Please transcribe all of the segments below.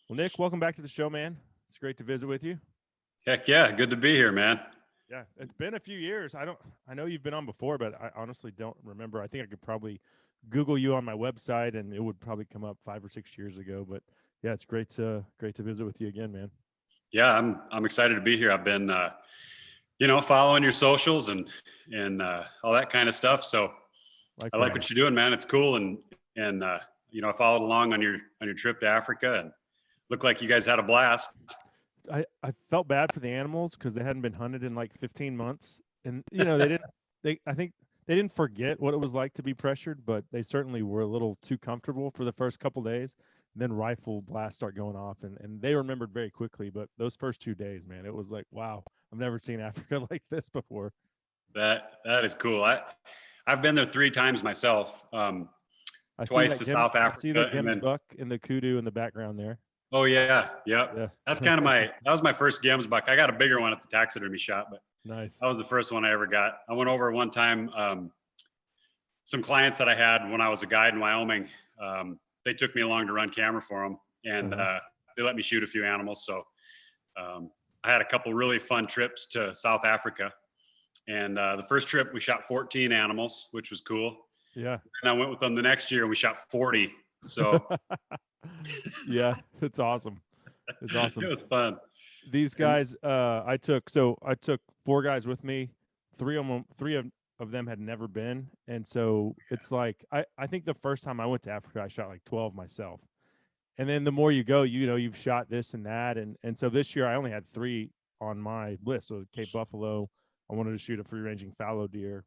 Well, Nick, welcome back to the show, man. It's great to visit with you. Heck yeah, good to be here, man. Yeah, it's been a few years. I know you've been on before, but I honestly don't remember. I think I could probably Google you on my website and it would probably come up 5 or 6 years ago. But yeah, it's great to visit with you again, man. Yeah, I'm excited to be here. I've been following your socials and all that kind of stuff. So I like Likewise. what you're doing, man. It's cool and I followed along on your trip to Africa and looked like you guys had a blast. I felt bad for the animals because they hadn't been hunted in like 15 months. And they didn't I think they didn't forget what it was like to be pressured, but they certainly were a little too comfortable for the first couple days. And then rifle blasts start going off and they remembered very quickly. But those first 2 days, man, it was like, wow, I've never seen Africa like this before. That is cool. I've been there 3 times myself. I see Twice that to Gim, South I see that Africa and Gims then buck and the kudu in the background there. oh yeah, yep. Yeah. That's kind of that was my first Gims buck. I got a bigger one at the taxidermy shop, but Nice. that was the first one I ever got. I went over one time. Some clients that I had when I was a guide in Wyoming, they took me along to run camera for them, and they let me shoot a few animals. So I had a couple really fun trips to South Africa. And the first trip, we shot 14 animals, which was cool. Yeah. And I went with them the next year, and we shot 40. So yeah, it's awesome. It's awesome. it was fun. These guys, I took 4 guys with me. Three of them had never been, and so it's like I think the first time I went to Africa, I shot like 12 myself, and then the more you go, you've shot this and that, and so this year I only had 3 on my list. So Cape Buffalo, I wanted to shoot a free ranging fallow deer.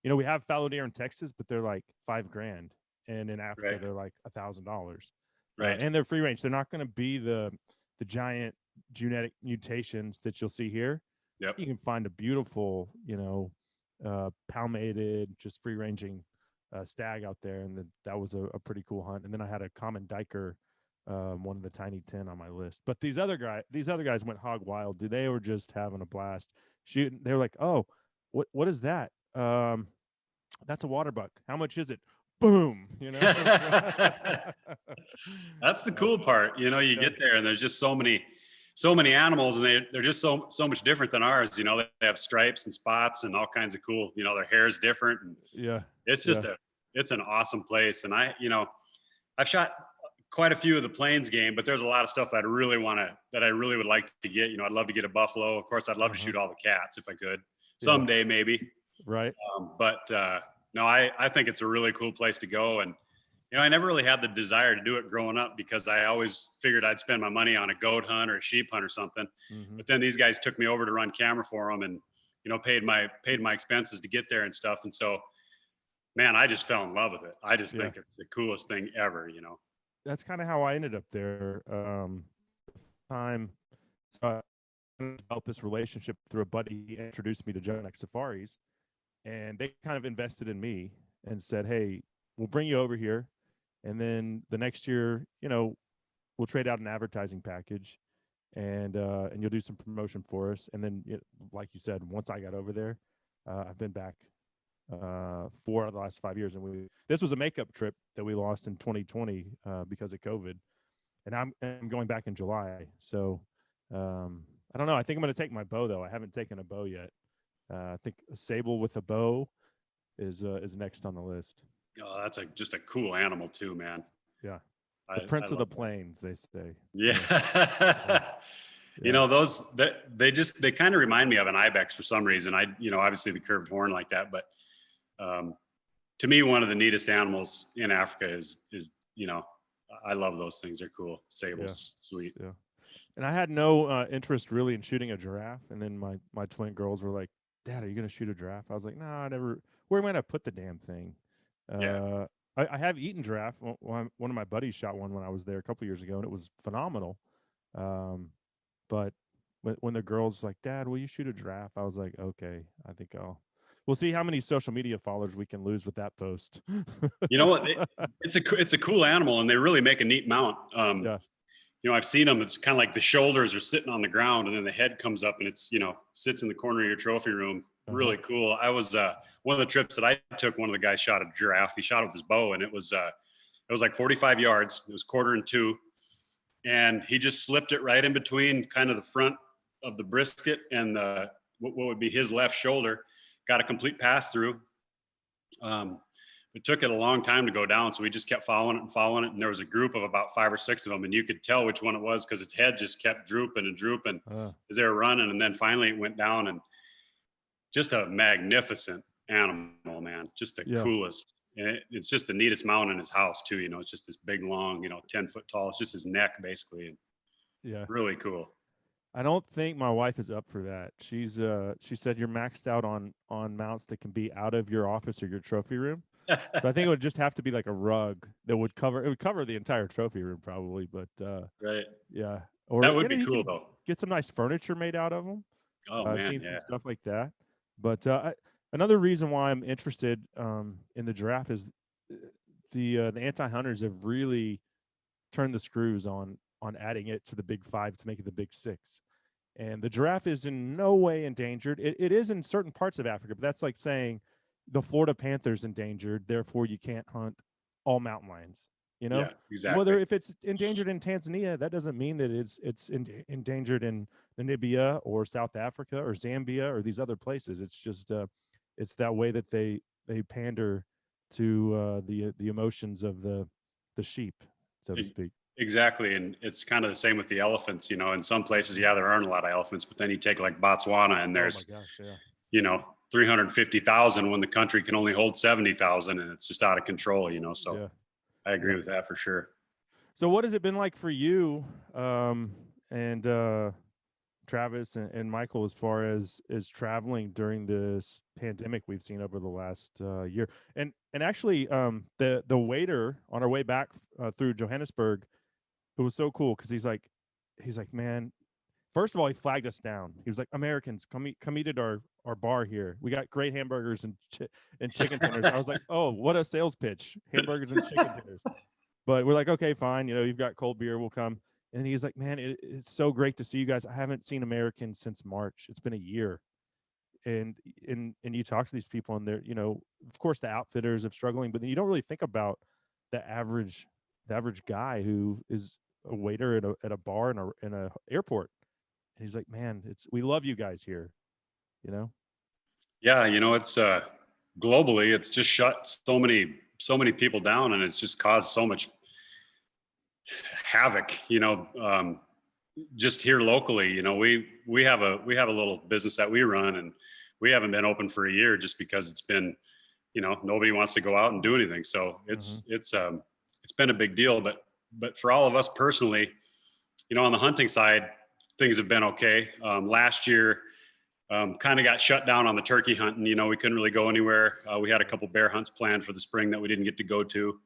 We have fallow deer in Texas, but they're like $5,000, and in Africa Right. they're like $1,000. Right. And they're free range. They're not going to be the giant genetic mutations that you'll see here. Yep. You can find a beautiful, palmated, just free ranging stag out there, and that was a pretty cool hunt. And then I had a common diker, one of the tiny 10 on my list. But these other guys went hog wild, dude. They were just having a blast shooting. They were like, "Oh, what is that? That's a water buck. How much is it?" Boom, That's the cool part. You get there and there's just so many animals, and they're just so much different than ours. They have stripes and spots and all kinds of cool, their hair is different. And yeah, it's just it's an awesome place. And I've shot quite a few of the plains game, but there's a lot of stuff that I really would like to get. I'd love to get a buffalo. Of course, I'd love to shoot all the cats if I could someday, maybe. Right. But no, I think it's a really cool place to go. And, I never really had the desire to do it growing up because I always figured I'd spend my money on a goat hunt or a sheep hunt or something. Mm-hmm. But then these guys took me over to run camera for them and, paid my expenses to get there and stuff. And so, man, I just fell in love with it. I just think it's the coolest thing ever, That's kind of how I ended up there. So I developed this relationship through a buddy. He introduced me to Jonex Safaris, and they kind of invested in me and said, "Hey, we'll bring you over here, and then the next year, we'll trade out an advertising package, and you'll do some promotion for us." And then, like you said, once I got over there, I've been back 4 out of the last 5 years, and this was a makeup trip that we lost in 2020 because of COVID, and I'm going back in July. So I don't know. I think I'm going to take my bow though. I haven't taken a bow yet. I think a sable with a bow is next on the list. Oh, that's just a cool animal too, man. Yeah. The Prince of the Plains, they say. Yeah. Those they kind of remind me of an ibex for some reason. Obviously the curved horn like that, but to me, one of the neatest animals in Africa is I love those things. They're cool. Sables, sweet. Yeah. And I had no interest really in shooting a giraffe. And then my twin girls were like, "Dad, are you going to shoot a giraffe?" I was like, "No, I never. Where am I going to put the damn thing?" I have eaten giraffe. One of my buddies shot one when I was there a couple years ago, and it was phenomenal. But when the girls like, "Dad, will you shoot a giraffe?" I was like, "Okay, I think we'll see how many social media followers we can lose with that post." You know what? It's a cool animal, and they really make a neat mount. I've seen them. It's kind of like the shoulders are sitting on the ground, and then the head comes up, and it's sits in the corner of your trophy room. Really cool. I was one of the trips that I took. One of the guys shot a giraffe. He shot it with his bow, and it was like 45 yards. It was 1/4 and 2, and he just slipped it right in between kind of the front of the brisket and what would be his left shoulder. Got a complete pass through. It took it a long time to go down, so we just kept following it, and there was a group of about 5 or 6 of them, and you could tell which one it was because its head just kept drooping and drooping as they were running, and then finally it went down, and just a magnificent animal, man, just the coolest. And it's just the neatest mount in his house too. It's just this big, long, 10-foot tall. It's just his neck basically. And really cool. I don't think my wife is up for that. She said you're maxed out on mounts that can be out of your office or your trophy room. So I think it would just have to be like a rug that would cover the entire trophy room probably. But right, yeah, or that would be cool though. Get some nice furniture made out of them. Oh I've man, seen some stuff like that. But another reason why I'm interested in the giraffe is the anti-hunters have really turned the screws on adding it to the big 5 to make it the big 6. And the giraffe is in no way endangered. It is in certain parts of Africa, but that's like saying the Florida panther's endangered, therefore you can't hunt all mountain lions. Yeah, exactly. Whether if it's endangered in Tanzania, that doesn't mean that it's endangered in Namibia or South Africa or Zambia or these other places. It's just it's that way that they pander to the emotions of the sheep, so to speak. Exactly. And it's kind of the same with the elephants. In some places, there aren't a lot of elephants, but then you take like Botswana and there's 350,000 when the country can only hold 70,000, and it's just out of control. So I agree with that for sure. So what has it been like for you and Travis and Michael as far as traveling during this pandemic we've seen over the last year? And actually the waiter on our way back through Johannesburg, it was so cool because he's like, man, first of all, he flagged us down. He was like, Americans, come eat at our bar here. We got great hamburgers and chicken tenders. I was like, oh, what a sales pitch, hamburgers and chicken tenders. But we're like, okay, fine. You've got cold beer, we'll come. And he's like, man, it's so great to see you guys. I haven't seen Americans since March. It's been a year. And you talk to these people and they're, of course the outfitters are struggling, but you don't really think about the average guy who is a waiter at a bar in a airport. And he's like, man, we love you guys here, Yeah, it's globally, it's just shut so many people down, and it's just caused so much havoc, just here locally. We have a little business that we run, and we haven't been open for a year just because it's been, nobody wants to go out and do anything. So it's been a big deal, but for all of us personally, on the hunting side, things have been okay. Last year, kind of got shut down on the turkey hunt, and we couldn't really go anywhere. We had a couple bear hunts planned for the spring that we didn't get to go to,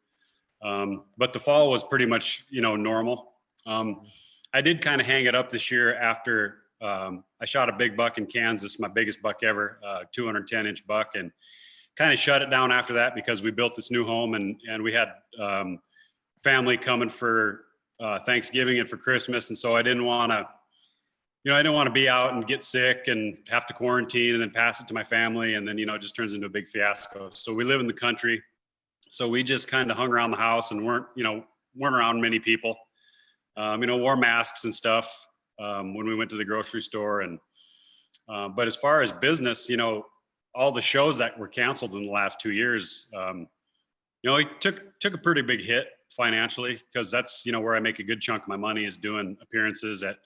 but the fall was pretty much normal. I did kind of hang it up this year after I shot a big buck in Kansas, my biggest buck ever, 210-inch buck, and kind of shut it down after that because we built this new home, and we had family coming for Thanksgiving and for Christmas, and so I didn't want to be out and get sick and have to quarantine and then pass it to my family. And then, it just turns into a big fiasco. So we live in the country. So we just kind of hung around the house and weren't around many people, wore masks and stuff when we went to the grocery store. And, but as far as business, all the shows that were canceled in the last 2 years, it took a pretty big hit financially because that's, where I make a good chunk of my money is doing appearances at,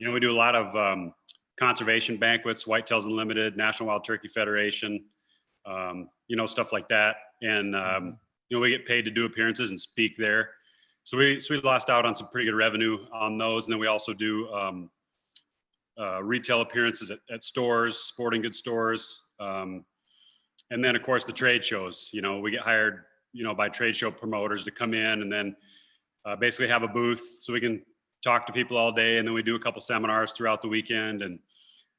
we do a lot of conservation banquets, Whitetails Unlimited, National Wild Turkey Federation, stuff like that. And, we get paid to do appearances and speak there. So we lost out on some pretty good revenue on those. And then we also do retail appearances at stores, sporting goods stores. And then, of course, the trade shows. We get hired, by trade show promoters to come in and then basically have a booth so we can talk to people all day, and then we do a couple seminars throughout the weekend. And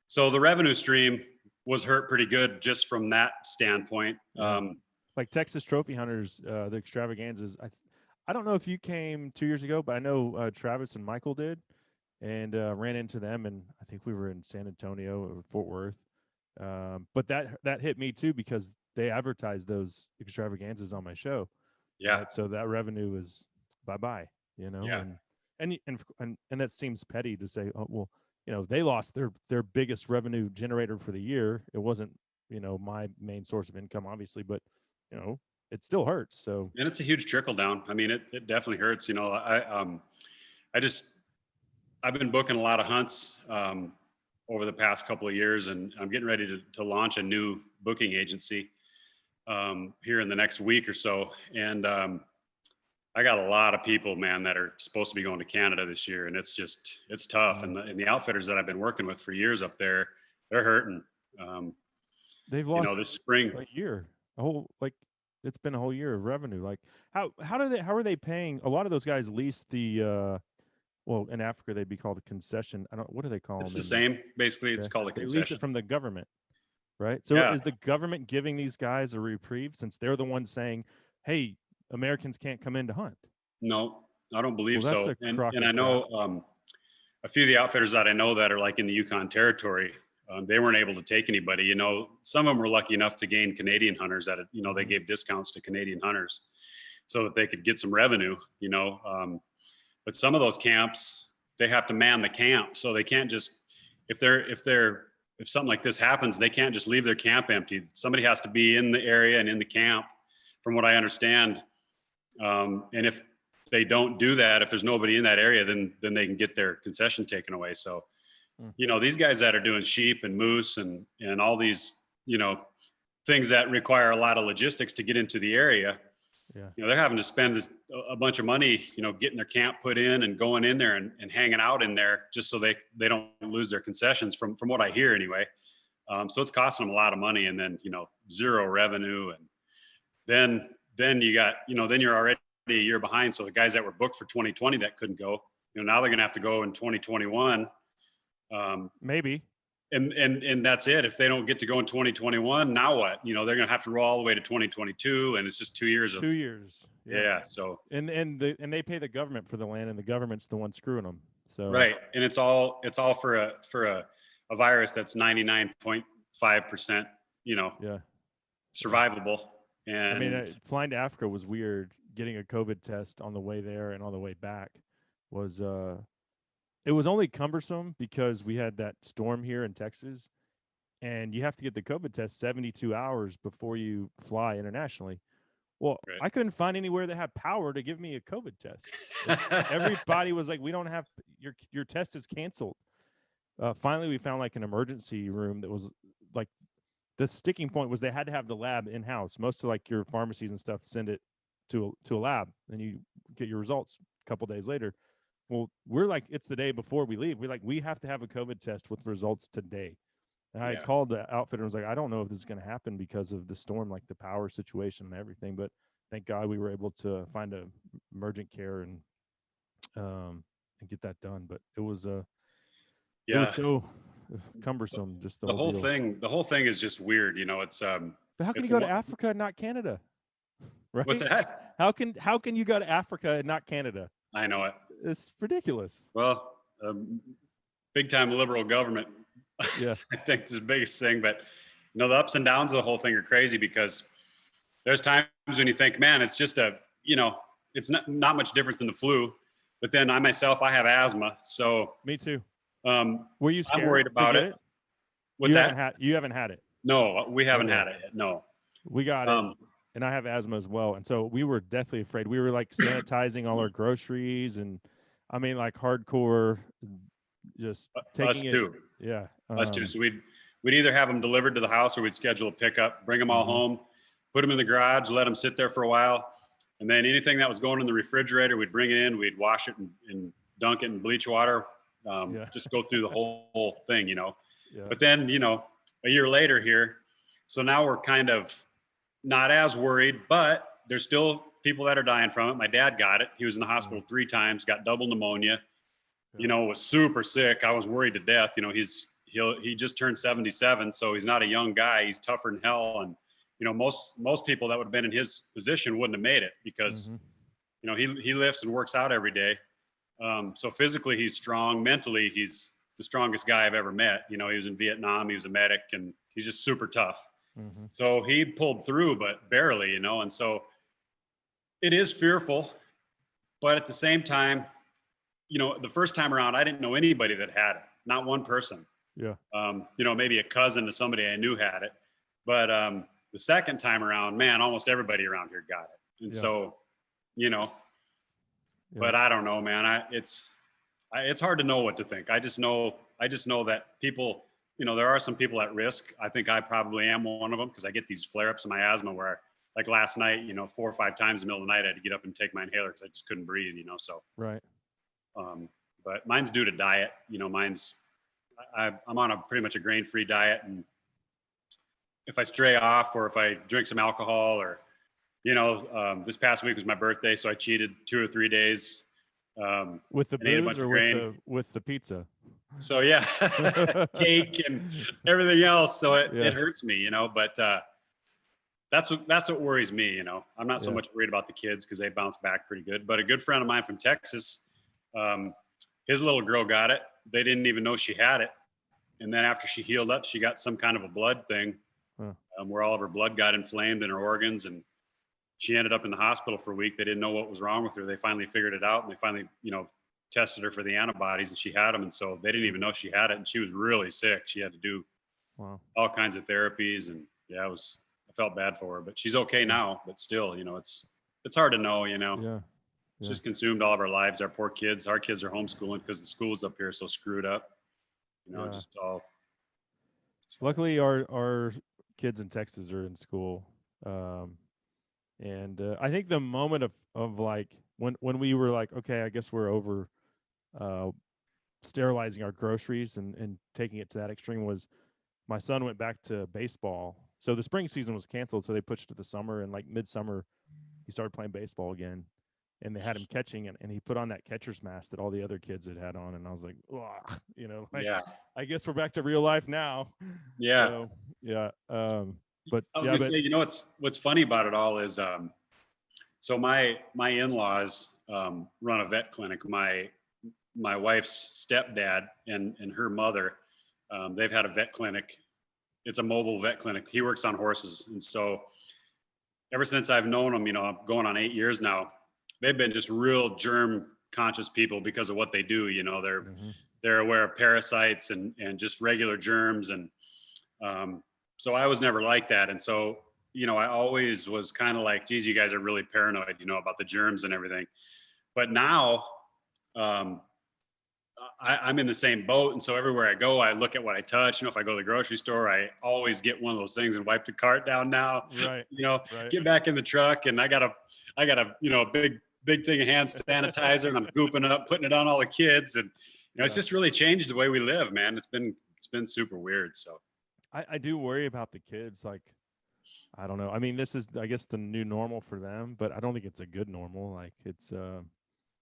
so the revenue stream was hurt pretty good just from that standpoint. Like Texas Trophy Hunters, the extravaganzas. I don't know if you came 2 years ago, but I know Travis and Michael did, and ran into them, and I think we were in San Antonio or Fort Worth. But that hit me too because they advertised those extravaganzas on my show. Yeah. Right? So that revenue was bye-bye, Yeah. and that seems petty to say, oh well, they lost their biggest revenue generator for the year. It wasn't my main source of income, obviously, but it still hurts. So, and it's a huge trickle down. I mean, it definitely hurts. I've been booking a lot of hunts over the past couple of years, and I'm getting ready to launch a new booking agency here in the next week or so. And I got a lot of people, man, that are supposed to be going to Canada this year, and it's tough. Mm. And the outfitters that I've been working with for years up there, they're hurting. They've lost this spring a year, it's been a whole year of revenue. Like how are they paying? A lot of those guys lease the well, in Africa they'd be called a concession. What do they call it's them? the same. Basically, it's called a They lease concession. it from the government, right? So Yeah. is the government giving these guys a reprieve since they're the ones saying, "Hey, Americans can't come in to hunt"? No, I don't believe Well, that's so. a And crock and of I know a few of the outfitters that I know that are like in the Yukon Territory, they weren't able to take anybody. Some of them were lucky enough to gain Canadian hunters at it. They gave discounts to Canadian hunters so that they could get some revenue. But some of those camps, they have to man the camp, so they can't just if something like this happens, they can't just leave their camp empty. Somebody has to be in the area and in the camp, from what I understand. And if they don't do that, if there's nobody in that area, then they can get their concession taken away. So, these guys that are doing sheep and moose and all these, things that require a lot of logistics to get into the area, they're having to spend a bunch of money, getting their camp put in and going in there and hanging out in there just so they don't lose their concessions from what I hear anyway. So it's costing them a lot of money, and then, zero revenue. And then you got, then you're already a year behind. So the guys that were booked for 2020 that couldn't go, now they're going to have to go in 2021. Maybe. And that's it. If they don't get to go in 2021, now what? They're going to have to roll all the way to 2022, and it's just 2 years. 2 years. Yeah. So and they pay the government for the land, and the government's the one screwing them. So right, and it's all for a virus that's 99.5%, survivable. And I mean, flying to Africa was weird. Getting a COVID test on the way there and on the way back was it was only cumbersome because we had that storm here in Texas, and you have to get the COVID test 72 hours before you fly internationally. Well, right. I couldn't find anywhere that had power to give me a COVID test. Everybody was like, "We don't have your test is canceled." Finally, we found like an emergency room that was like, the sticking point was they had to have the lab in house. Most of like your pharmacies and stuff send it to a lab, and you get your results a couple days later. Well, we're like, it's the day before we leave. We're like, we have to have a COVID test with results today. And I called the outfitter and was like, I don't know if this is going to happen because of the storm, like the power situation and everything. But thank God we were able to find a emergent care and get that done. But it was it was so cumbersome. Just the whole thing. The whole thing is just weird. It's But how can you go to Africa and not Canada? Right? What's that? How can you go to Africa and not Canada? I know it. It's ridiculous. Well, big time liberal government. Yeah, I think is the biggest thing. But the ups and downs of the whole thing are crazy, because there's times when you think, man, it's just it's not much different than the flu. But then I myself, I have asthma, so me too. Were you scared? I'm worried about it. What's that? You haven't had it. No, we haven't had it yet. No, we got it. And I have asthma as well. And so we were deathly afraid. We were like sanitizing all our groceries, and I mean, like hardcore, just taking us too. Yeah. Us too. So we'd either have them delivered to the house, or we'd schedule a pickup, bring them all home, put them in the garage, let them sit there for a while. And then anything that was going in the refrigerator, we'd bring it in, we'd wash it and dunk it in bleach water. Just go through the whole thing, Yeah. But then, a year later here, so now we're kind of not as worried, but there's still people that are dying from it. My dad got it. He was in the hospital 3 times, got double pneumonia, was super sick. I was worried to death. He just turned 77. So he's not a young guy. He's tougher than hell. And, most people that would have been in his position wouldn't have made it, because, he lifts and works out every day. So physically he's strong. Mentally, he's the strongest guy I've ever met. He was in Vietnam. He was a medic, and he's just super tough. So he pulled through, but barely, and so it is fearful. But at the same time, the first time around, I didn't know anybody that had it, not one person. Yeah. Maybe a cousin to somebody I knew had it. But the second time around, man, almost everybody around here got it. And Yeah. so, Yeah. but I don't know, man. It's hard to know what to think. I just know that people, there are some people at risk. I think I probably am one of them because I get these flare-ups in my asthma where, like last night, 4 or 5 times in the middle of the night, I had to get up and take my inhaler because I just couldn't breathe, so. Right. But mine's due to diet. I'm on a pretty much a grain-free diet, and if I stray off or if I drink some alcohol or, this past week was my birthday, so I cheated 2 or 3 days. With the and ate a booze bunch or of grain. with the pizza? So yeah, cake and everything else. So Yeah. it hurts me, but that's what worries me. I'm not so Yeah. much worried about the kids because they bounce back pretty good. But a good friend of mine from Texas, his little girl got it. They didn't even know she had it. And then after she healed up, she got some kind of a blood thing where all of her blood got inflamed in her organs. And she ended up in the hospital for a week. They didn't know what was wrong with her. They finally figured it out. And they finally, tested her for the antibodies, and she had them. And so they didn't even know she had it. And she was really sick. She had to do all kinds of therapies. And yeah, I felt bad for her, but she's okay now. But still, it's hard to know, Yeah. It's just consumed all of our lives. Our poor kids, our kids are homeschooling because the schools up here are so screwed up, just all. So. Luckily our kids in Texas are in school. And I think the moment of like when we were like, okay, I guess we're over sterilizing our groceries and taking it to that extreme was my son went back to baseball. So the spring season was canceled, so they pushed it to the summer, and like midsummer he started playing baseball again, and they had him catching it, and he put on that catcher's mask that all the other kids had on, and I was like, Yeah, I guess we're back to real life now. Yeah. So, yeah. But I was gonna say, what's funny about it all is so my in-laws run a vet clinic. My wife's stepdad and her mother, they've had a vet clinic. It's a mobile vet clinic. He works on horses. And so ever since I've known them, I'm going on 8 years now, they've been just real germ conscious people because of what they do. They're aware of parasites and just regular germs. And so I was never like that. And so, I always was kind of like, geez, you guys are really paranoid, about the germs and everything. But now, I'm in the same boat. And so everywhere I go, I look at what I touch. If I go to the grocery store, I always get one of those things and wipe the cart down now. Right. Right. Get back in the truck, and I got a big thing of hand sanitizer, and I'm gooping up, putting it on all the kids. And, it's just really changed the way we live, man. It's been super weird. So I do worry about the kids. Like, I don't know. I mean, this is, I guess, the new normal for them, but I don't think it's a good normal. Like it's, no,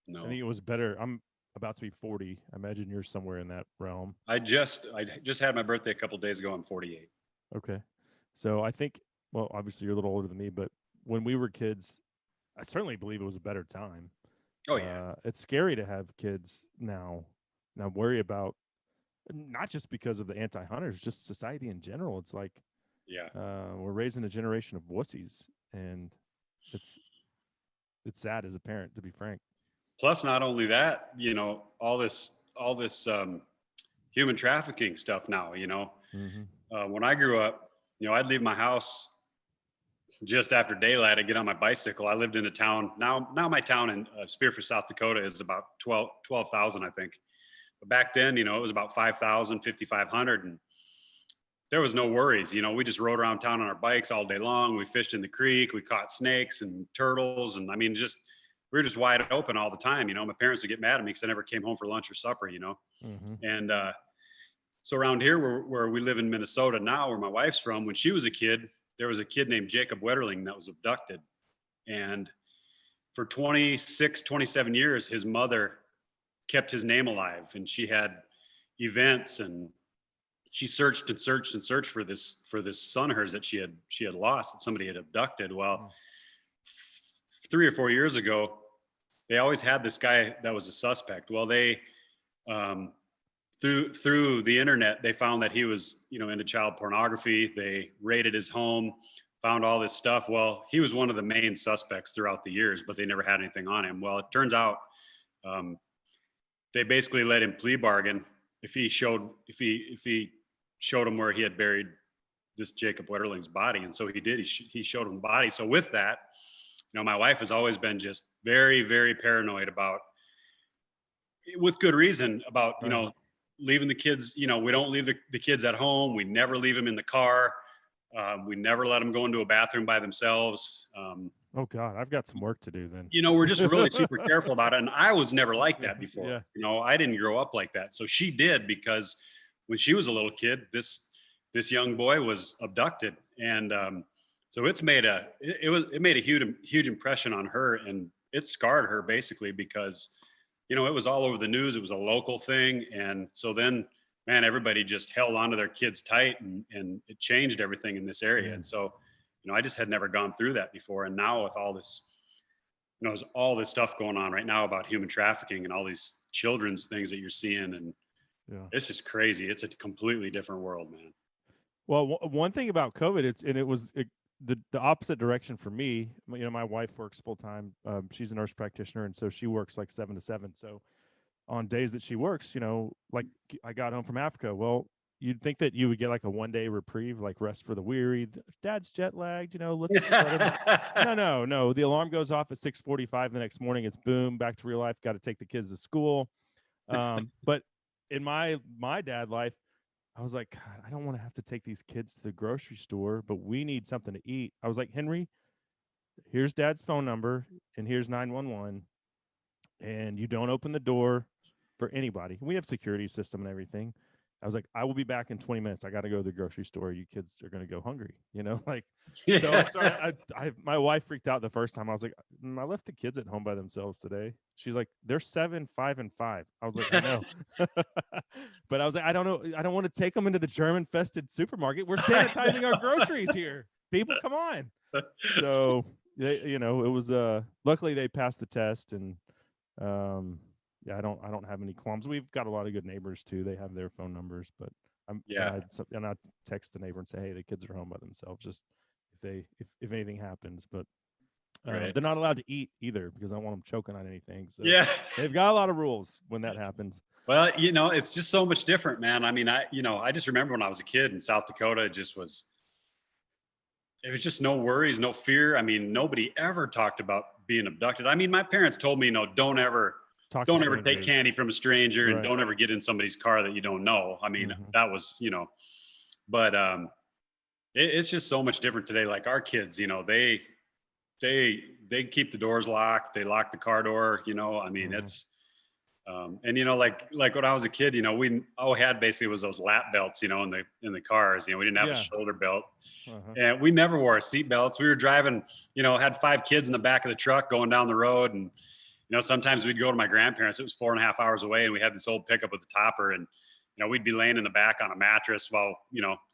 I think it was better. I'm about to be 40. I imagine you're somewhere in that realm. I just had my birthday a couple of days ago. I'm 48. Okay. So I think, well, obviously you're a little older than me, but when we were kids, I certainly believe it was a better time. Oh yeah. It's scary to have kids now worry about, not just because of the anti-hunters, just society in general. It's like, we're raising a generation of wussies, and it's sad as a parent, to be frank. Plus, not only that, all this human trafficking stuff now. When I grew up, I'd leave my house just after daylight. I'd get on my bicycle. I lived in a town. Now my town in Spearfish, South Dakota is about 12,000, I think. But back then, it was about 5,000, 5,500, and there was no worries. We just rode around town on our bikes all day long. We fished in the creek. We caught snakes and turtles, and we were just wide open all the time. My parents would get mad at me because I never came home for lunch or supper. And so around here, where we live in Minnesota now, where my wife's from, when she was a kid, there was a kid named Jacob Wetterling that was abducted, and for 26, 27 years, his mother kept his name alive, and she had events, and she searched and searched and searched for this son of hers that she had lost, that somebody had abducted. Well, 3 or 4 years ago, they always had this guy that was a suspect. Well, they through the internet, they found that he was into child pornography. They raided his home, found all this stuff. Well, he was one of the main suspects throughout the years, but they never had anything on him. Well, it turns out they basically let him plea bargain if he showed him where he had buried this Jacob Wetterling's body. And so he did. He showed him the body. So with that, my wife has always been just very, very paranoid about, with good reason, about, leaving the kids. We don't leave the kids at home. We never leave them in the car. We never let them go into a bathroom by themselves. Oh God, I've got some work to do then. We're just really super careful about it. And I was never like that before. Yeah. I didn't grow up like that. So she did, because when she was a little kid, this young boy was abducted. And so it made a huge impression on her, and it scarred her basically, because, it was all over the news. It was a local thing. And so then, man, everybody just held onto their kids tight, and it changed everything in this area. And so, I just had never gone through that before. And now with all this, there's all this stuff going on right now about human trafficking and all these children's things that you're seeing. And it's just crazy. It's a completely different world, man. Well, one thing about COVID, it was the opposite direction for me. My wife works full time. She's a nurse practitioner, and so she works like 7 to 7. So on days that she works, like I got home from Africa. Well, you'd think that you would get like a 1-day reprieve, like rest for the weary. Dad's jet lagged, let's no. The alarm goes off at 6:45 the next morning. It's boom, back to real life. Got to take the kids to school. But in my dad life, I was like, God, I don't want to have to take these kids to the grocery store, but we need something to eat. I was like, Henry, here's Dad's phone number, and here's 911, and you don't open the door for anybody. We have security system and everything. I was like, I will be back in 20 minutes. I got to go to the grocery store. You kids are going to go hungry, So my wife freaked out the first time. I was like, I left the kids at home by themselves today. She's like, they're 7, 5, and 5. I was like, I know. But I was like, I don't know. I don't want to take them into the German-fested supermarket. We're sanitizing our groceries here. People, come on. So, it was, luckily they passed the test, and, I don't have any qualms. We've got a lot of good neighbors too. They have their phone numbers, but and I text the neighbor and say, hey, the kids are home by themselves, just if anything happens. But they're not allowed to eat either, because I don't want them choking on anything. So they've got a lot of rules when that happens. Well, it's just so much different, man. I mean, I just remember when I was a kid in South Dakota, it was just no worries, no fear. I mean, nobody ever talked about being abducted. I mean, my parents told me, don't ever take candy from a stranger, and don't ever get in somebody's car that you don't know. I mean, that was, but it's just so much different today. Like our kids, they keep the doors locked. They lock the car door, I mean, it's, and like when I was a kid, we all had basically was those lap belts, in the cars. We didn't have a shoulder belt, and we never wore seat belts. We were driving, had 5 kids in the back of the truck going down the road, and sometimes we'd go to my grandparents. It was 4.5 hours away, and we had this old pickup with a topper, and we'd be laying in the back on a mattress while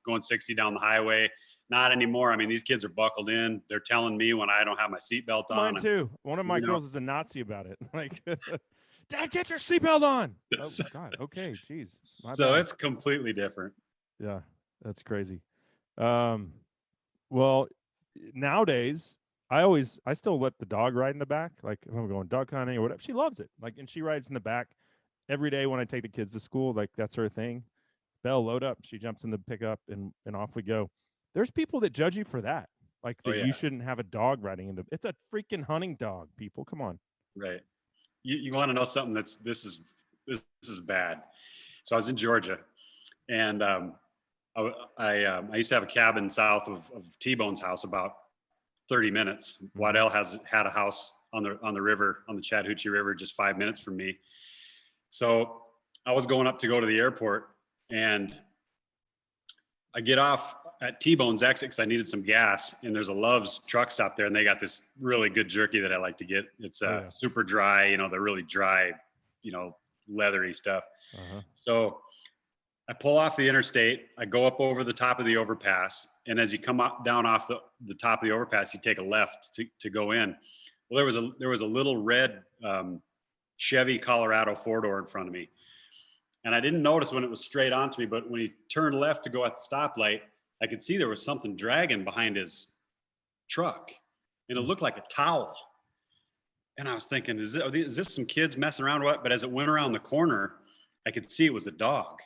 going 60 down the highway. Not anymore. I mean, these kids are buckled in. They're telling me when I don't have my seatbelt on. Mine too. One of my girls is a Nazi about it. Like, Dad, get your seatbelt on. Oh God. Okay. Jeez. So it's completely different. Yeah, that's crazy. Well, nowadays I still let the dog ride in the back. Like if I'm going dog hunting or whatever, she loves it. Like, and she rides in the back every day when I take the kids to school. Like that's her thing. Belle, load up. She jumps in the pickup and off we go. There's people that judge you for that. Like that you shouldn't have a dog riding it's a freaking hunting dog, people. Come on. Right. You want to know something this is bad. So I was in Georgia, and I used to have a cabin south of T-Bone's house, about 30 minutes. Waddell had a house on the river, on the Chattahoochee River, just 5 minutes from me. So I was going up to go to the airport, and I get off at T-Bone's exit because I needed some gas, and there's a Love's truck stop there, and they got this really good jerky that I like to get. It's super dry, they're really dry, leathery stuff. So I pull off the interstate, I go up over the top of the overpass, and as you come up down off the top of the overpass, you take a left to go in. Well, there was a little red Chevy Colorado 4-door in front of me. And I didn't notice when it was straight onto me, but when he turned left to go at the stoplight, I could see there was something dragging behind his truck, and it looked like a towel. And I was thinking, is this some kids messing around or what? But as it went around the corner, I could see it was a dog.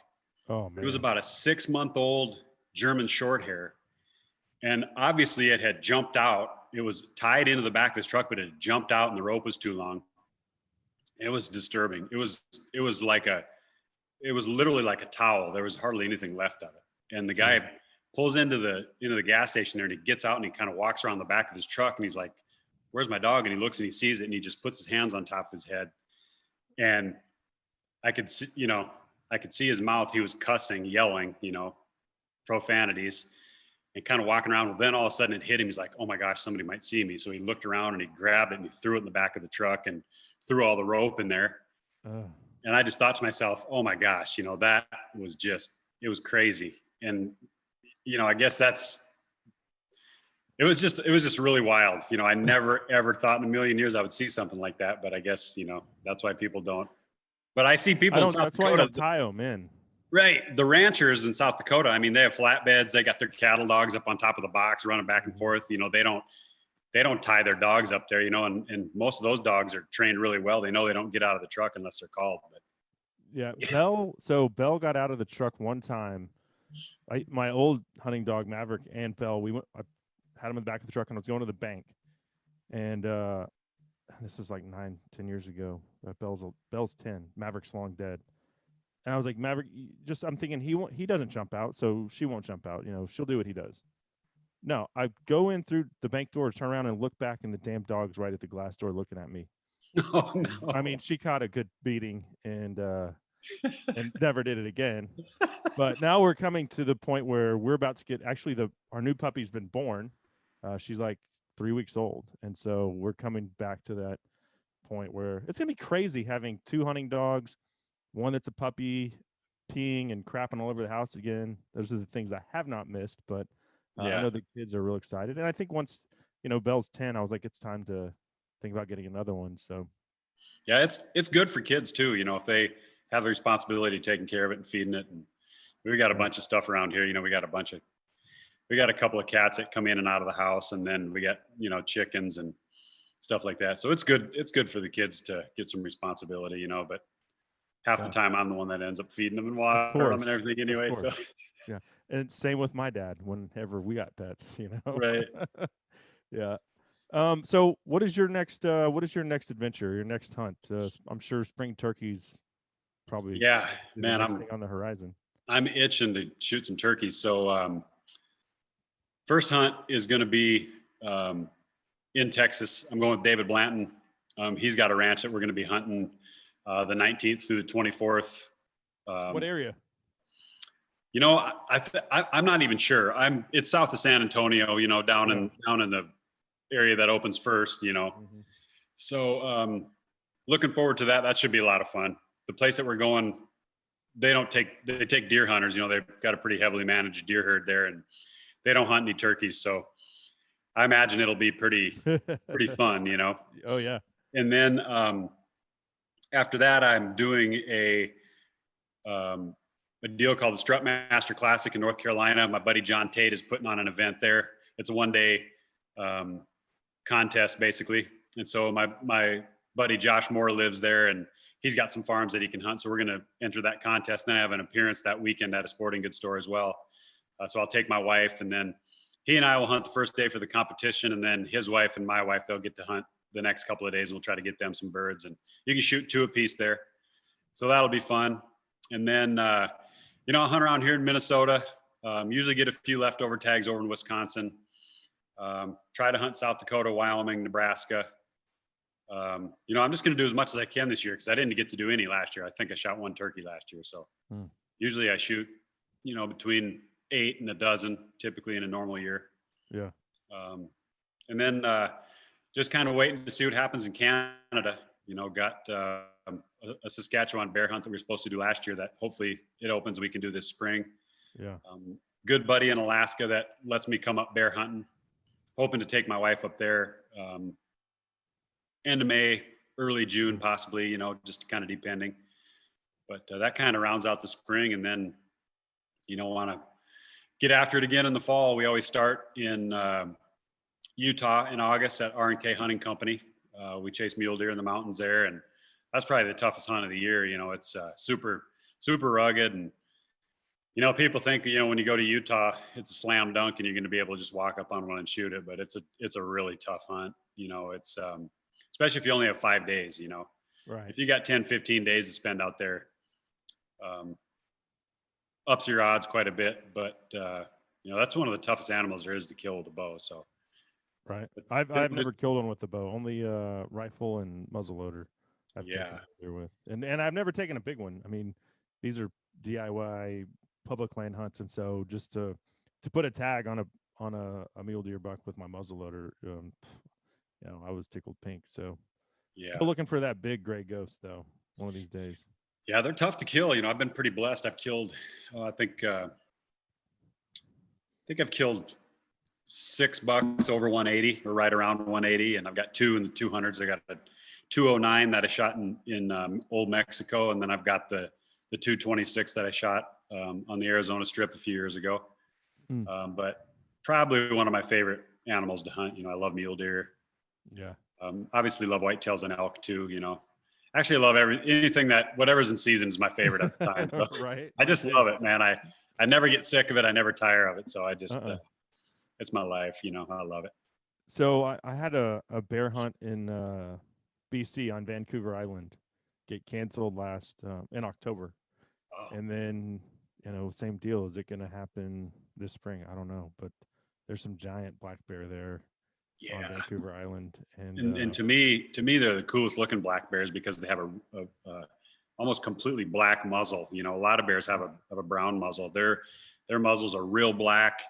Oh It was man. about a 6-month-old German short hair. And obviously it had jumped out. It was tied into the back of his truck, but it had jumped out and the rope was too long. It was disturbing. It was literally like a towel. There was hardly anything left of it. And the guy pulls into the gas station there, and he gets out and he kind of walks around the back of his truck, and he's like, "Where's my dog?" And he looks and he sees it, and he just puts his hands on top of his head. And I could see, I could see his mouth. He was cussing, yelling, profanities, and kind of walking around. Well, then all of a sudden it hit him. He's like, "Oh my gosh, somebody might see me." So he looked around and he grabbed it and he threw it in the back of the truck and threw all the rope in there. And I just thought to myself, "Oh my gosh, that was it was crazy." And, I guess it was just really wild. I never, ever thought in a million years I would see something like that, but I guess, that's why people don't. But I see people in South That's why you Dakota. don't tie them in. Right. The ranchers in South Dakota, I mean, they have flatbeds. They got their cattle dogs up on top of the box running back and forth. They don't tie their dogs up there, and most of those dogs are trained really well. They know they don't get out of the truck unless they're called. But Yeah, Belle got out of the truck one time. My old hunting dog Maverick and Belle, I had him in the back of the truck, and I was going to the bank, and this is like 9-10 years ago. Belle's 10, Maverick's long dead, and I was like, Maverick, I'm thinking he doesn't jump out, so she won't jump out. She'll do what he does. No, I go in through the bank door, turn around, and look back, and the damn dog's right at the glass door looking at me. oh, no. I mean, she caught a good beating and never did it again. But now we're coming to the point where we're about to get our new puppy's been born. She's like 3 weeks old, and so we're coming back to that point where it's gonna be crazy having 2 hunting dogs, one that's a puppy, peeing and crapping all over the house again. Those are the things I have not missed, but I know the kids are real excited, and I think once Belle's 10, I was like, it's time to think about getting another one. So Yeah, it's good for kids too, if they have the responsibility of taking care of it and feeding it. And we got a bunch of stuff around here. We got a couple of cats that come in and out of the house, and then we got, chickens and stuff like that. So it's good. It's good for the kids to get some responsibility, but half the time I'm the one that ends up feeding them and watering them and everything anyway. So yeah. And same with my dad whenever we got pets, Right. Yeah. So what is your next adventure, your next hunt? I'm sure spring turkeys probably man, I'm on the horizon. I'm itching to shoot some turkeys. So first hunt is going to be in Texas. I'm going with David Blanton. He's got a ranch that we're going to be hunting the 19th through the 24th. What area? I'm not even sure. It's south of San Antonio, down in the area that opens first, So looking forward to that. That should be a lot of fun. The place that we're going, they take deer hunters. They've got a pretty heavily managed deer herd there, and they don't hunt any turkeys. So I imagine it'll be pretty fun, Oh yeah. And then after that, I'm doing a deal called the Strut Master Classic in North Carolina. My buddy John Tate is putting on an event there. It's a one-day contest basically. And so my buddy Josh Moore lives there, and he's got some farms that he can hunt. So we're going to enter that contest. Then I have an appearance that weekend at a sporting goods store as well. So I'll take my wife, and then he and I will hunt the first day for the competition. And then his wife and my wife, they'll get to hunt the next couple of days, and we'll try to get them some birds, and you can shoot 2 apiece there. So that'll be fun. And then, I'll hunt around here in Minnesota, usually get a few leftover tags over in Wisconsin. Try to hunt South Dakota, Wyoming, Nebraska. I'm just going to do as much as I can this year because I didn't get to do any last year. I think I shot 1 turkey last year. So usually I shoot, between 8 and a dozen, typically in a normal year. Yeah. And then just kind of waiting to see what happens in Canada. Got a Saskatchewan bear hunt that we were supposed to do last year that hopefully it opens. We can do this spring. Yeah. Good buddy in Alaska that lets me come up bear hunting. Hoping to take my wife up there end of May, early June, possibly, just kind of depending. But that kind of rounds out the spring. And then, want to get after it again in the fall. We always start in Utah in August at R&K Hunting Company. We chase mule deer in the mountains there, and that's probably the toughest hunt of the year. It's super super rugged, and people think when you go to Utah, it's a slam dunk and you're going to be able to just walk up on one and shoot it, but it's a really tough hunt. It's especially if you only have 5 days. Right. If you got 10, 15 days to spend out there, ups your odds quite a bit. But that's one of the toughest animals there is to kill with a bow. So right. I've never killed one with the bow, only rifle and muzzleloader. I've taken there with, and I've never taken a big one. I mean, these are DIY public land hunts, and so just to put a tag on a mule deer buck with my muzzleloader, I was tickled pink. So still looking for that big gray ghost though, one of these days. Yeah, they're tough to kill. I've been pretty blessed. I've killed, I think I've killed 6 bucks over 180 or right around 180, and I've got 2 in the 200s. I got a 209 that I shot in Old Mexico, and then I've got the 226 that I shot on the Arizona Strip a few years ago. But probably one of my favorite animals to hunt. I love mule deer. Yeah. Obviously love whitetails and elk too. Actually love anything that whatever's in season is my favorite at the time. So Right. I just love it, man. I never get sick of it. I never tire of it. So I just it's my life. I love it. So I had a bear hunt in BC on Vancouver Island get canceled last in October. And then, same deal. Is it going to happen this spring? I don't know, but there's some giant black bear there on Vancouver Island. And to me, they're the coolest looking black bears because they have a almost completely black muzzle. A lot of bears have a brown muzzle. Their muzzles are real black.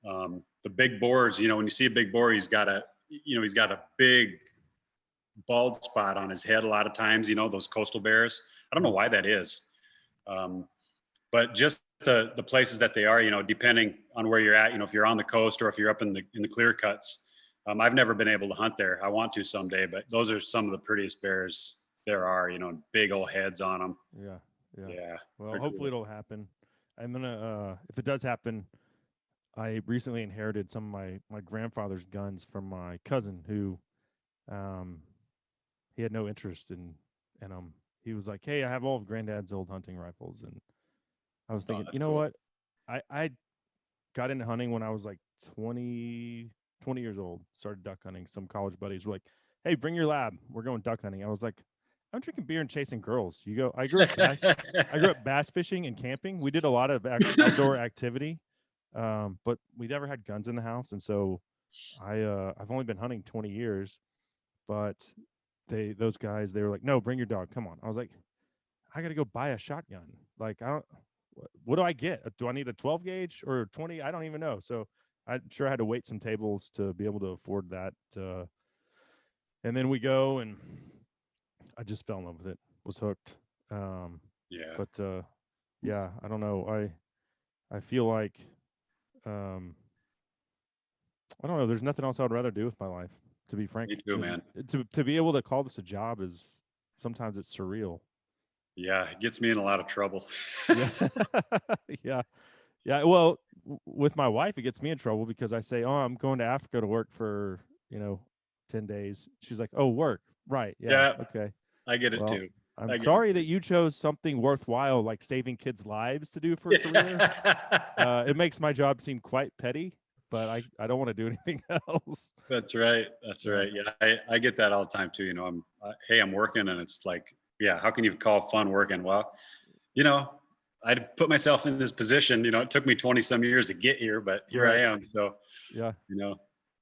The big boars, when you see a big boar, he's got a big bald spot on his head a lot of times, those coastal bears. I don't know why that is. But just the places that they are, depending on where you're at, if you're on the coast or if you're up in the clear cuts, I've never been able to hunt there. I want to someday, but those are some of the prettiest bears there are, big old heads on them. Yeah. Well, hopefully it'll happen. I'm gonna, if it does happen, I recently inherited some of my grandfather's guns from my cousin who, he had no interest in them. He was like, "Hey, I have all of Granddad's old hunting rifles," and I was thinking, cool. What? I got into hunting when I was like 20 years old. Started duck hunting. Some college buddies were like, "Hey, bring your lab. We're going duck hunting." I was like, "I'm drinking beer and chasing girls." You go. I grew up bass fishing and camping. We did a lot of outdoor activity, but we never had guns in the house, and so I've only been hunting 20 years, but those guys, they were like, "No, bring your dog. Come on." I was like, "I got to go buy a shotgun. Like, I don't. What do I get? Do I need a 12 gauge or 20? I don't even know." So I'm sure I had to wait some tables to be able to afford that. And then we go, and I just fell in love with it. Was hooked. But I don't know. I feel like I don't know. There's nothing else I would rather do with my life, to be frank. Me too, man. To be able to call this a job is sometimes it's surreal. Yeah, it gets me in a lot of trouble. Yeah. Well, with my wife, it gets me in trouble because I say, "Oh, I'm going to Africa to work for 10 days." She's like, "Oh, work, right? Yeah, okay." I get it too. I'm sorry that you chose something worthwhile like saving kids' lives to do for a career. It makes my job seem quite petty, but I don't want to do anything else. That's right. Yeah, I get that all the time too. I'm working, and it's like, yeah, how can you call fun working? Well, I put myself in this position. It took me 20 some years to get here, but here I am. So yeah,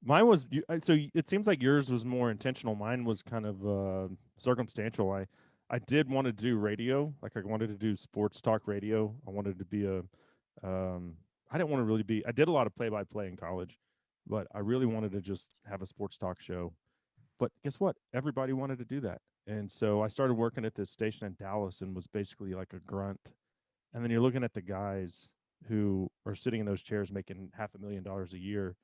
mine was so. It seems like yours was more intentional. Mine was kind of circumstantial. I did want to do radio. Like I wanted to do sports talk radio. I wanted to be I didn't want to really be. I did a lot of play-by-play in college, but I really wanted to just have a sports talk show. But guess what? Everybody wanted to do that. And so I started working at this station in Dallas and was basically like a grunt. And then you're looking at the guys who are sitting in those chairs making $500,000 a year.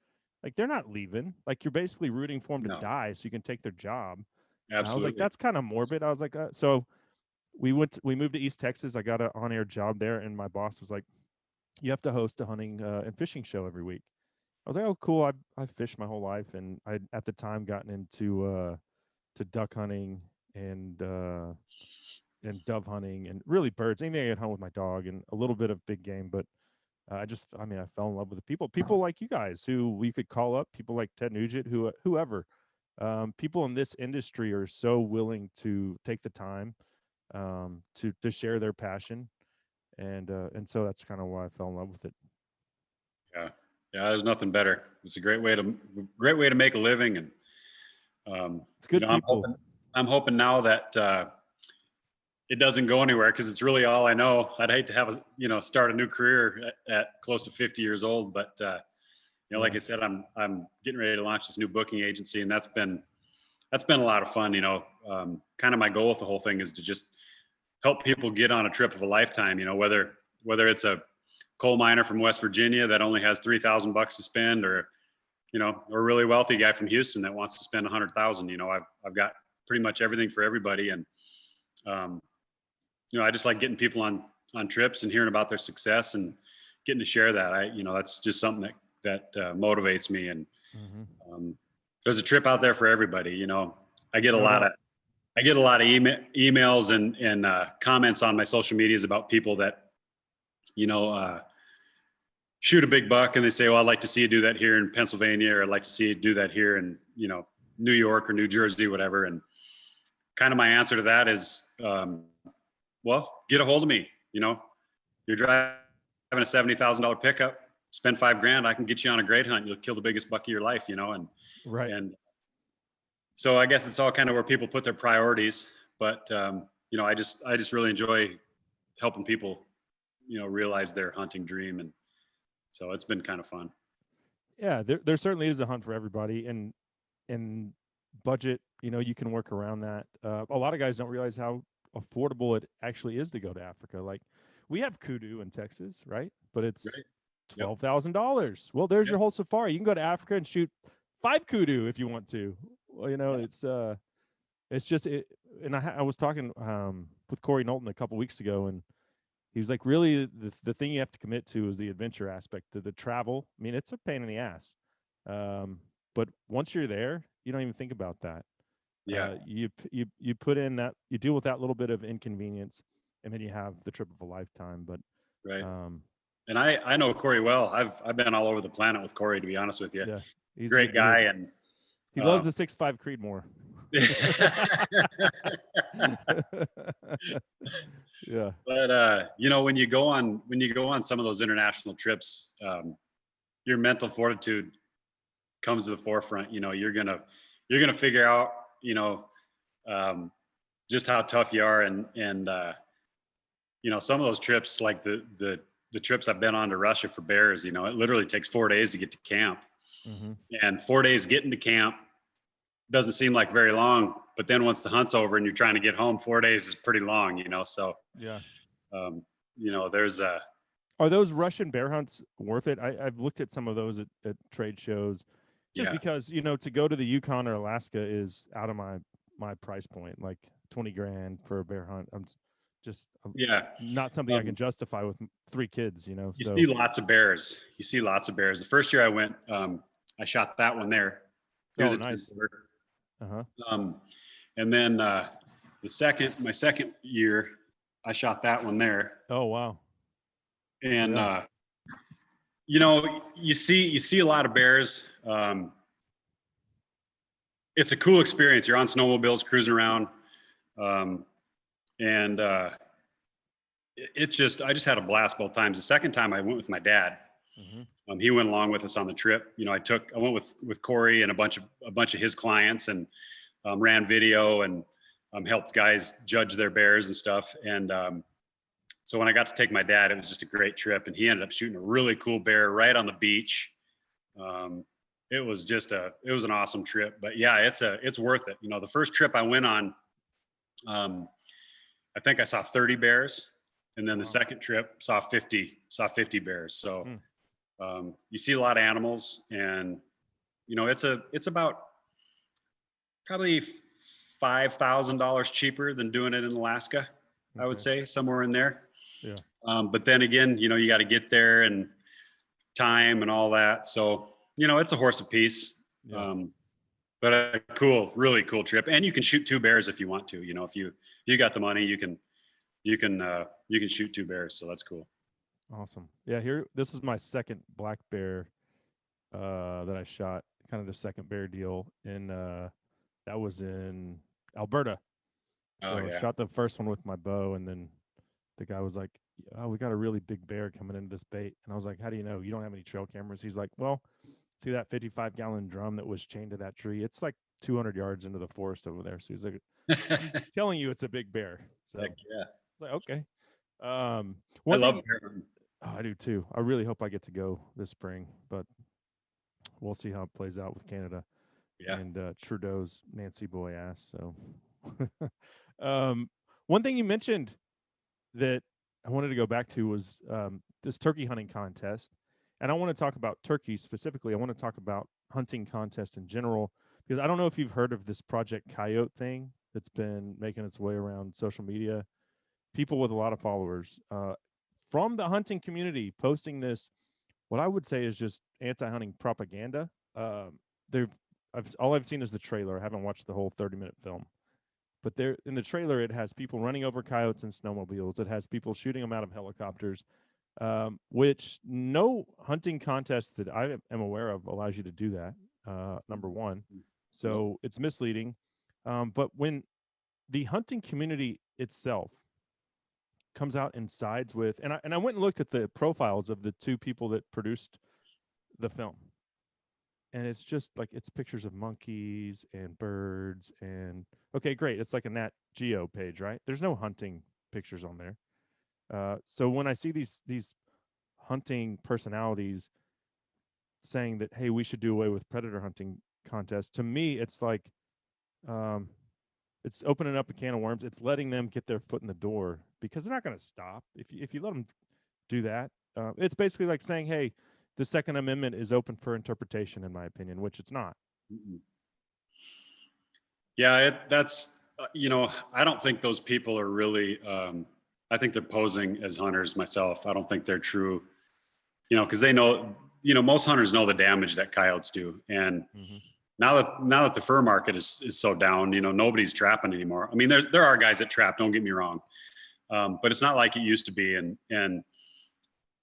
Like they're not leaving. Like you're basically rooting for them to die so you can take their job. Absolutely. And I was like, that's kind of morbid. I was like, so we moved to East Texas. I got an on-air job there, and my boss was like, "You have to host a hunting and fishing show every week." I was like, "Oh, cool." I fished my whole life, and I at the time gotten into duck hunting and dove hunting and really birds. Anything I get home with my dog and a little bit of big game, but I fell in love with the people like you guys who we could call up, people like Ted Nugent, whoever. People in this industry are so willing to take the time to share their passion, and so that's kind of why I fell in love with it. Yeah, yeah. There's nothing better. It's a great way to make a living, and It's good people. I'm hoping now that it doesn't go anywhere because it's really all I know. I'd hate to have start a new career at close to 50 years old, but like I said, I'm getting ready to launch this new booking agency, and that's been a lot of fun. Kind of my goal with the whole thing is to just help people get on a trip of a lifetime. Whether it's a coal miner from West Virginia that only has $3,000 to spend, or a really wealthy guy from Houston that wants to spend $100,000. I've got pretty much everything for everybody, and I just like getting people on trips and hearing about their success and getting to share that. That's just something that motivates me. And there's a trip out there for everybody. I get a lot of emails and comments on my social medias about people that shoot a big buck, and they say, well, I'd like to see you do that here in Pennsylvania, or I'd like to see you do that here in New York or New Jersey, whatever. And kind of my answer to that is, well, get a hold of me. You're driving a $70,000 pickup, spend $5,000. I can get you on a great hunt. You'll kill the biggest buck of your life, and right. And so I guess it's all kind of where people put their priorities, but I just really enjoy helping people, realize their hunting dream. And so it's been kind of fun. Yeah, there certainly is a hunt for everybody, and budget, you can work around that. A lot of guys don't realize how affordable it actually is to go to Africa. Like, we have kudu in Texas, right? But it's $12,000. Well, there's your whole safari. You can go to Africa and shoot 5 kudu if you want to. Well, it's just it. And I was talking with Corey Knowlton a couple weeks ago, and he was like, really, the thing you have to commit to is the adventure aspect, the travel. I mean, it's a pain in the ass. But once you're there, you don't even think about that. Yeah. You put in that, you deal with that little bit of inconvenience, and then you have the trip of a lifetime. But right. And I know Corey well. I've been all over the planet with Corey, to be honest with you. Yeah, he's a great guy, and he loves the 6.5 Creedmoor. Yeah. But when you go on some of those international trips, your mental fortitude comes to the forefront. You're gonna figure out just how tough you are, and some of those trips, like the trips I've been on to Russia for bears, it literally takes 4 days to get to camp. And 4 days getting to camp doesn't seem like very long, but then once the hunt's over and you're trying to get home, 4 days is pretty long, so yeah. There's are those Russian bear hunts worth it? I've looked at some of those at trade shows, just because to go to the Yukon or Alaska is out of my price point, like $20,000 for a bear hunt. I'm just not something I can justify with 3 kids. You see lots of bears. The first year I went, I shot that one there. Oh, nice. And then my second year, I shot that one there. Oh, wow. And you see a lot of bears. It's a cool experience. You're on snowmobiles cruising around, and I just had a blast both times. The second time I went with my dad. He went along with us on the trip. I went with Corey and a bunch of his clients, and ran video and helped guys judge their bears and stuff. And so when I got to take my dad, it was just a great trip, and he ended up shooting a really cool bear right on the beach. It was an awesome trip. But yeah, it's worth it. The first trip I went on, I think I saw 30 bears, and then the second trip saw 50 bears. So you see a lot of animals, and it's about probably $5,000 cheaper than doing it in Alaska. I would say somewhere in there. Yeah. But then again, you got to get there and time and all that. So, it's a horse apiece. Yeah. But a cool, really cool trip. And you can shoot 2 bears if you want to. You know, if you got the money, you can shoot 2 bears. So that's cool. Awesome. Yeah, this is my second black bear that I shot, kind of the second bear deal in that was in Alberta. So Oh I yeah. shot the first one with my bow, and then the guy was like, "Oh, we got a really big bear coming into this bait." And I was like, "How do you know? You don't have any trail cameras?" He's like, "Well, see that 55-gallon drum that was chained to that tree? It's like 200 yards into the forest over there." So he's like, "I'm telling you, it's a big bear." So Heck yeah. like, okay. I One love thing, bear hunting. oh, I do too. I really hope I get to go this spring, but we'll see how it plays out with Canada Yeah. and Trudeau's Nancy boy ass. So, one thing you mentioned that I wanted to go back to was this turkey hunting contest, and I want to talk about turkeys specifically. I want to talk about hunting contests in general because I don't know if you've heard of this Project Coyote thing that's been making its way around social media. People with a lot of followers from the hunting community posting this. What I would say is just anti-hunting propaganda. They've all I've seen is the trailer. I haven't watched the whole 30-minute film. But there in the trailer, it has people running over coyotes in snowmobiles. It has people shooting them out of helicopters, which no hunting contest that I am aware of allows you to do that. Number one, so it's misleading. But when the hunting community itself comes out and sides with, and I went and looked at the profiles of the two people that produced the film, and it's just like it's pictures of monkeys and birds and okay, great, it's like a Nat Geo page, right? There's no hunting pictures on there. So when I see these hunting personalities saying that hey, we should do away with predator hunting contests, to me it's like um, it's opening up a can of worms. It's letting them get their foot in the door because they're not going to stop if you let them do that. It's basically like saying, hey, the Second Amendment is open for interpretation, in my opinion, which it's not. Yeah, that's you know, I don't think those people are really. I think they're posing as hunters myself. I don't think they're true. You know, because they know. You know, most hunters know the damage that coyotes do, and now that the fur market is so down, you know, nobody's trapping anymore. I mean, there are guys that trap. Don't get me wrong, but it's not like it used to be. And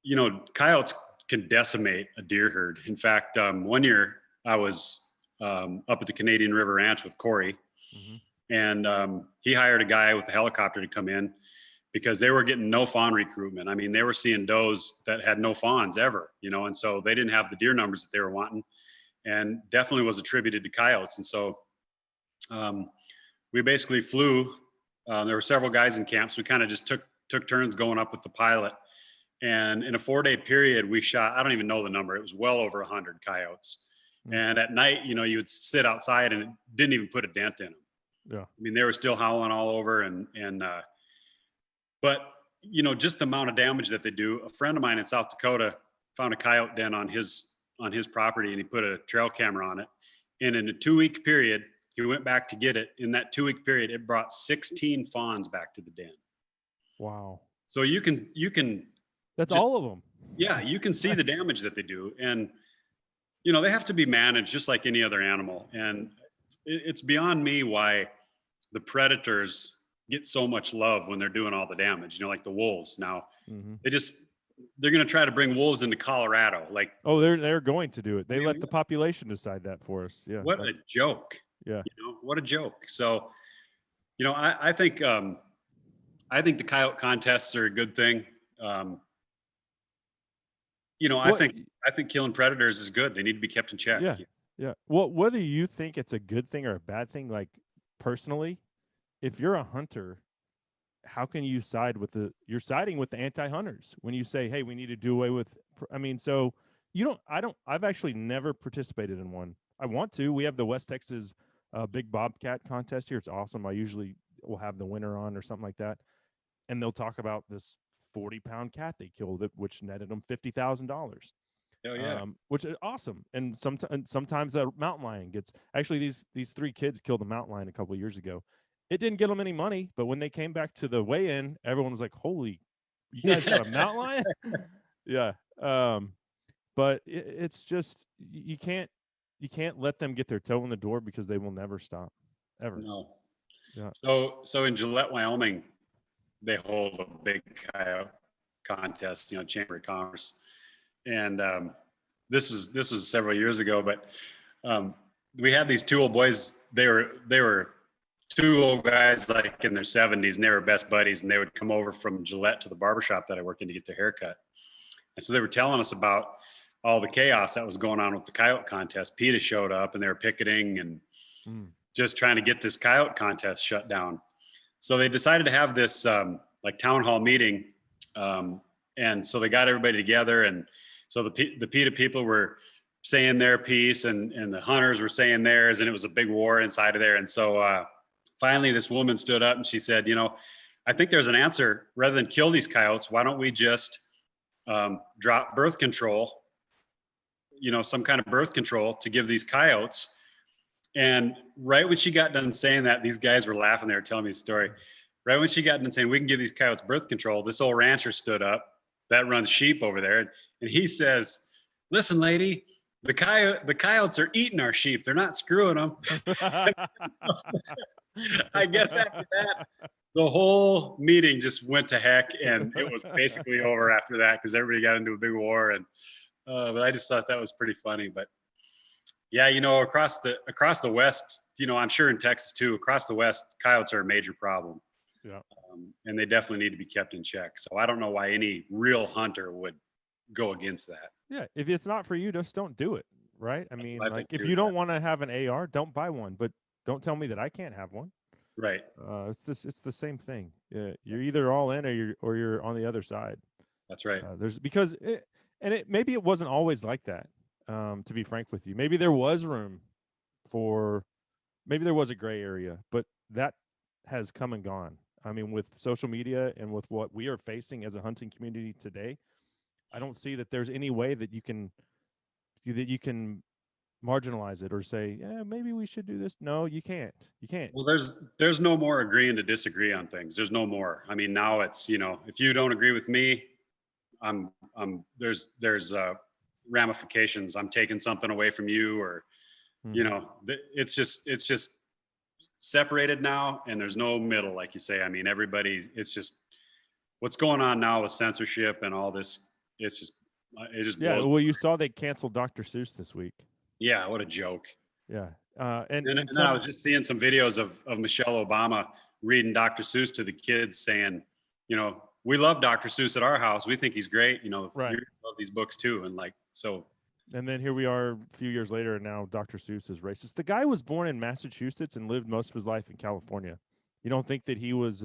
you know, coyotes can decimate a deer herd. In fact, one year I was up at the Canadian River Ranch with Corey, and he hired a guy with a helicopter to come in because they were getting no fawn recruitment. I mean, they were seeing does that had no fawns ever, you know, and so they didn't have the deer numbers that they were wanting, and definitely was attributed to coyotes. And so we basically flew. There were several guys in camp, so we kind of just took turns going up with the pilot. And in a 4-day period, we shot, I don't even know the number. It was well over 100 coyotes. And at night, you know, you would sit outside and it didn't even put a dent in them. Yeah. I mean, they were still howling all over. But, you know, just the amount of damage that they do. A friend of mine in South Dakota found a coyote den on his property, and he put a trail camera on it. And in a 2-week period, he went back to get it. In that 2-week period, it brought 16 fawns back to the den. Wow. So you can that's just, all of them. Yeah, you can see the damage that they do. And, you know, they have to be managed just like any other animal. And it's beyond me why the predators get so much love when they're doing all the damage, you know, like the wolves. Now, they're going to try to bring wolves into Colorado. Like, oh, they're going to do it. They let the population decide that for us. Yeah. What a joke. Yeah. You know, what a joke. So, you know, I think the coyote contests are a good thing. You know, I think killing predators is good. They need to be kept in check. Yeah. Yeah. Well, whether you think it's a good thing or a bad thing, like personally, if you're a hunter, how can you side with you're siding with the anti-hunters when you say, hey, we need to do away with, I mean, so I've actually never participated in one. I want to. We have the West Texas Big Bobcat contest here. It's awesome. I usually will have the winner on or something like that. And they'll talk about this 40-pound cat they killed, which netted them $50,000. Oh yeah, which is awesome. And sometimes a mountain lion gets. Actually, these 3 kids killed a mountain lion a couple of years ago. It didn't get them any money, but when they came back to the weigh-in, everyone was like, "Holy, you guys got a mountain lion!" Yeah. But it's just you you can't let them get their toe in the door because they will never stop, ever. No. Yeah. So in Gillette, Wyoming, they hold a big coyote contest, Chamber of Commerce, and this was several years ago, but we had these two old boys. They were two old guys like in their 70s, and they were best buddies, and they would come over from Gillette to the barbershop that I work in to get their haircut. And so they were telling us about all the chaos that was going on with the coyote contest. PETA showed up, and they were picketing and just trying to get this coyote contest shut down. So they decided to have this like town hall meeting, and so they got everybody together, and so the PETA people were saying their piece, and the hunters were saying theirs, and it was a big war inside of there. And so finally, this woman stood up and she said, I think there's an answer. Rather than kill these coyotes, why don't we just drop birth control, some kind of birth control to give these coyotes. And right when she got done saying that, these guys were laughing. They were telling me the story. Right when she got done saying, we can give these coyotes birth control, this old rancher stood up that runs sheep over there. And he says, listen, lady, the coyotes are eating our sheep. They're not screwing them. I guess after that, the whole meeting just went to heck, and it was basically over after that because everybody got into a big war. And but I just thought that was pretty funny. But yeah, across the West, I'm sure in Texas too, across the West, coyotes are a major problem. Yeah. And they definitely need to be kept in check. So I don't know why any real hunter would go against that. Yeah. If it's not for you, just don't do it. Right. I mean, I if you don't want to have an AR, don't buy one, but don't tell me that I can't have one. Right. It's the same thing. You're either all in or you're on the other side. That's right. Maybe it wasn't always like that. To be frank with you, maybe there was room maybe there was a gray area, but that has come and gone. I mean, with social media and with what we are facing as a hunting community today, I don't see that there's any way that you can marginalize it or say, yeah, maybe we should do this. No, you can't. Well, there's no more agreeing to disagree on things. There's no more. I mean, now it's, if you don't agree with me, there's ramifications. I'm taking something away from you, or it's just separated now, and there's no middle, like you say. I mean, it's just what's going on now with censorship and all this. It just blows. Well, you saw they canceled Dr. Seuss this week. Yeah, what a joke. Yeah. And then I was just seeing some videos of Michelle Obama reading Dr. Seuss to the kids, saying, we love Dr. Seuss at our house. We think he's great. Right. We love these books too. And so. And then here we are a few years later, and now Dr. Seuss is racist. The guy was born in Massachusetts and lived most of his life in California. You don't think that he was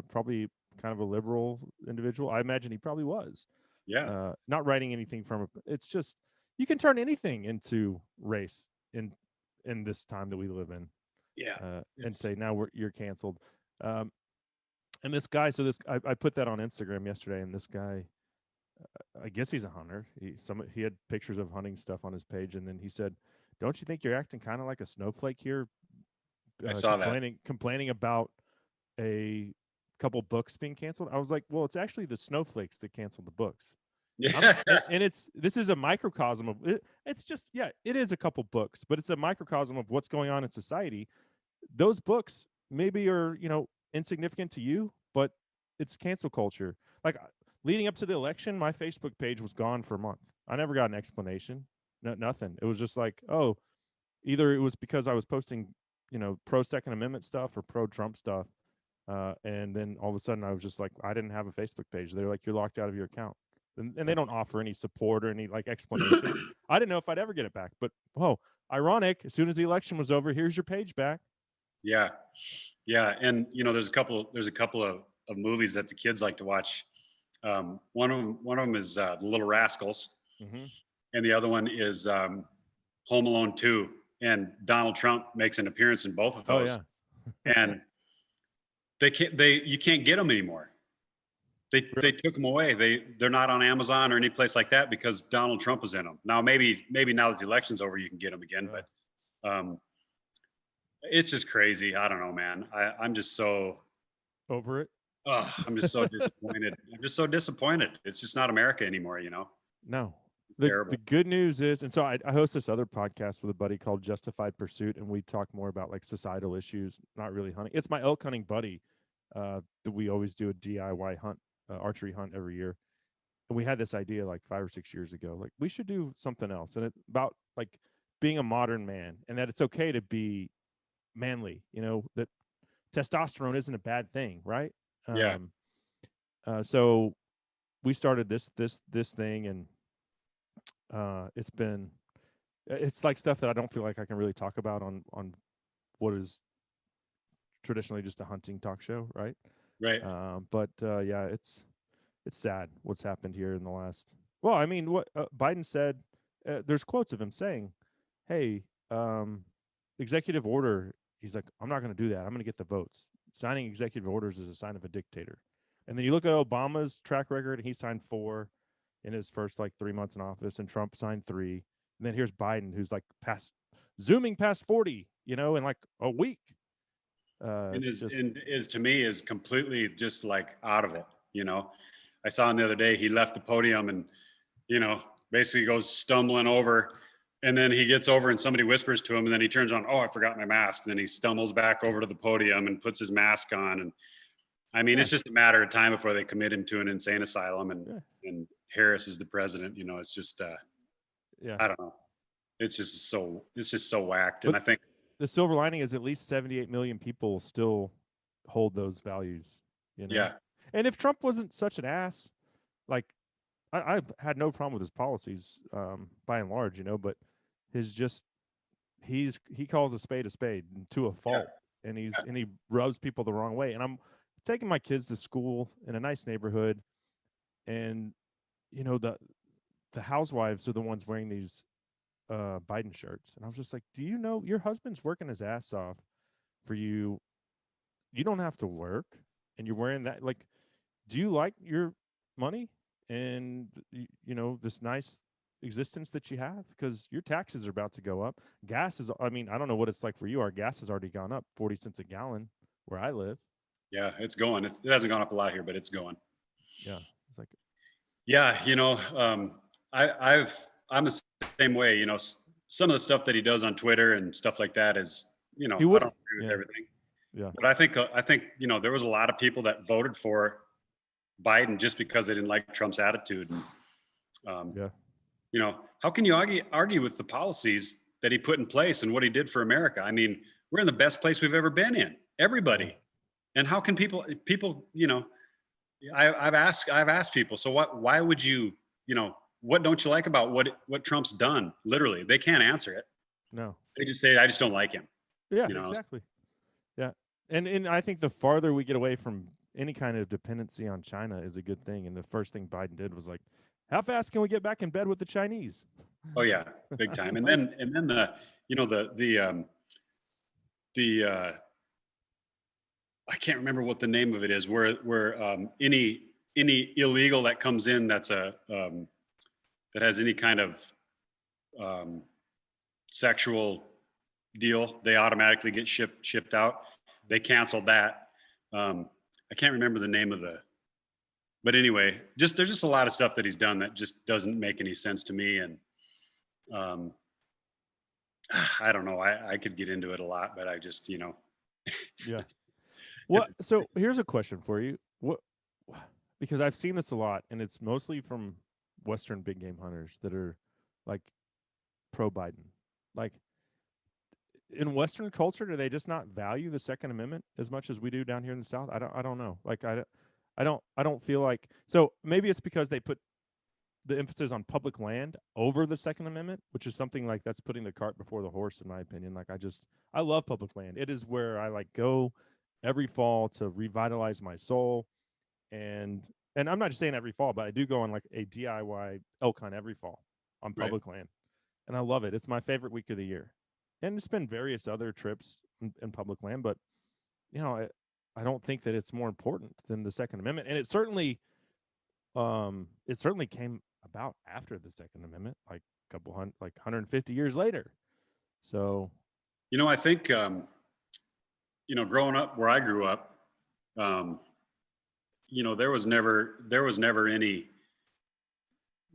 probably kind of a liberal individual? I imagine he probably was. Yeah. Not writing anything from it. It's just, you can turn anything into race in this time that we live in. Yeah. And say, now you're canceled. And this guy, I put that on Instagram yesterday, and this guy, I guess he's a hunter. He had pictures of hunting stuff on his page, and then he said, don't you think you're acting kind of like a snowflake here? I saw complaining about a couple books being canceled. I was like, well, it's actually the snowflakes that canceled the books. Yeah. And this is a microcosm of it. It's just, it is a couple books, but it's a microcosm of what's going on in society. Those books maybe are, insignificant to you, but it's cancel culture. Like leading up to the election, my Facebook page was gone for a month. I never got an explanation. Nothing. It was just like, oh, either it was because I was posting, pro Second Amendment stuff or pro Trump stuff. And then all of a sudden I was just like, I didn't have a Facebook page. They're like, you're locked out of your account. And they don't offer any support or any explanation. I didn't know if I'd ever get it back, but ironic. As soon as the election was over, here's your page back. Yeah. And there's a couple of movies that the kids like to watch. One of them is The Little Rascals, and the other one is Home Alone 2. And Donald Trump makes an appearance in both of those. Oh, yeah. And you can't get them anymore. They took them away. They're not on Amazon or any place like that because Donald Trump is in them. Now maybe now that the election's over, you can get them again. Yeah. But it's just crazy. I don't know, man. I'm just so over it. I'm just so disappointed. I'm just so disappointed. It's just not America anymore, No. terrible. The good news is, and so I host this other podcast with a buddy called Justified Pursuit, and we talk more about like societal issues, not really hunting. It's my elk hunting buddy that we always do a DIY hunt, archery hunt every year. And we had this idea like 5 or 6 years ago, like we should do something else, and it's about like being a modern man, and that it's okay to be manly. You know, that testosterone isn't a bad thing, right? Yeah. So we started this thing, and it's like stuff that I don't feel like I can really talk about on what is traditionally just a hunting talk show, right? Right. But yeah, it's sad what's happened here in the last. Well, I mean, what Biden said. There's quotes of him saying, "Hey, executive order." He's like, "I'm not going to do that. I'm going to get the votes." Signing executive orders is a sign of a dictator. And then you look at Obama's track record, and he signed 4 in his first like 3 months in office, and Trump signed 3. And then here's Biden, who's like zooming past 40, in like a week. And is to me is completely just like out of it. I saw him the other day. He left the podium and basically goes stumbling over, and then he gets over and somebody whispers to him, and then he turns on. Oh, I forgot my mask. And then he stumbles back over to the podium and puts his mask on. And I mean, It's just a matter of time before they commit him to an insane asylum, and Harris is the president. It's just I don't know. It's just so whacked. And I think the silver lining is at least 78 million people still hold those values. Yeah. And if Trump wasn't such an ass, like I've had no problem with his policies by and large, but he calls a spade to a fault, and he rubs people the wrong way. And I'm taking my kids to school in a nice neighborhood, and the housewives are the ones wearing these Biden shirts, and I was just like, do you know your husband's working his ass off for you? You don't have to work, and you're wearing that. Like, do you like your money and this nice existence that you have? Because your taxes are about to go up. Gas is, I mean, I don't know what it's like for you. Our gas has already gone up 40 cents a gallon where I live. Yeah, it's going. It hasn't gone up a lot here, but it's going. Yeah, it's like, yeah, I'm the same way. Some of the stuff that he does on Twitter and stuff like that is, I don't agree with everything. Yeah, but I think there was a lot of people that voted for Biden just because they didn't like Trump's attitude. And how can you argue with the policies that he put in place and what he did for America? I mean, we're in the best place we've ever been in. Everybody. And how can people, I've asked people, so why would you, what don't you like about what Trump's done? Literally, they can't answer it. No, they just say, I just don't like him. Yeah, exactly. Yeah. And I think the farther we get away from any kind of dependency on China is a good thing. And the first thing Biden did was like, how fast can we get back in bed with the Chinese? Oh yeah, big time. And then the I can't remember what the name of it is, where any illegal that comes in that's that has any kind of sexual deal, they automatically get shipped out. They canceled that. I can't remember the name of but anyway, there's just a lot of stuff that he's done that just doesn't make any sense to me. And I don't know. I could get into it a lot, but I just, Yeah. What? So here's a question for you. Because I've seen this a lot, and it's mostly from Western big game hunters that are like pro Biden. Like, in Western culture, do they just not value the Second Amendment as much as we do down here in the South? I don't know. Like, I don't feel like, so maybe it's because they put the emphasis on public land over the Second Amendment, which is something like that's putting the cart before the horse, in my opinion. Like, I love public land. It is where I like go every fall to revitalize my soul. And I'm not just saying every fall, but I do go on like a DIY elk hunt every fall on public land. And I love it. It's my favorite week of the year. And it's been various other trips in public land, but I don't think that it's more important than the Second Amendment. And it certainly came about after the Second Amendment, like 150 years later. So, I think, growing up where I grew up, there was never any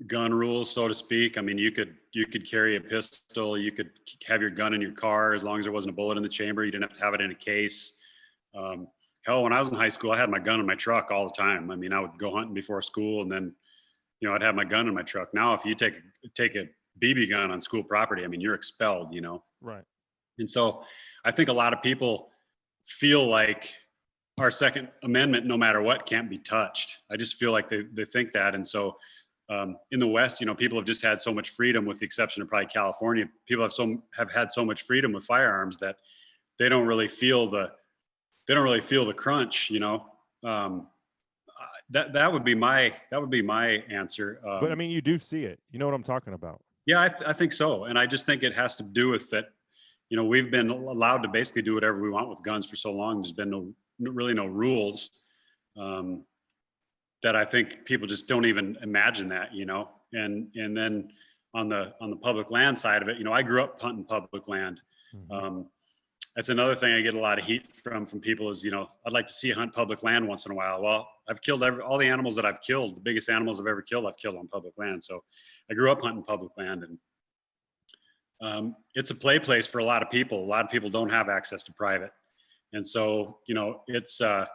gun rules, so to speak. I mean, you could carry a pistol, you could have your gun in your car as long as there wasn't a bullet in the chamber. You didn't have to have it in a case. Hell, when I was in high school, I had my gun in my truck all the time. I mean, I would go hunting before school, and then, you know, I'd have my gun in my truck. Now, if you take a BB gun on school property, I mean, you're expelled, you know? Right. And so I think a lot of people feel like our Second Amendment, no matter what, can't be touched. I just feel like they think that. And so in the West, you know, people have just had so much freedom, with the exception of probably California. People have had so much freedom with firearms that they don't really feel the crunch, you know. That would be my answer. But I mean, you do see it. You know what I'm talking about. Yeah, I think so. And I just think it has to do with that, you know, we've been allowed to basically do whatever we want with guns for so long. There's been really no rules, that I think people just don't even imagine that, you know. And then on the public land side of it, you know, I grew up hunting public land. Mm-hmm. That's another thing I get a lot of heat from people is, you know, I'd like to see you hunt public land once in a while. Well, I've killed all the animals that I've killed. The biggest animals I've ever killed, I've killed on public land. So I grew up hunting public land, and it's a play place for a lot of people. A lot of people don't have access to private. And so, you know, it's the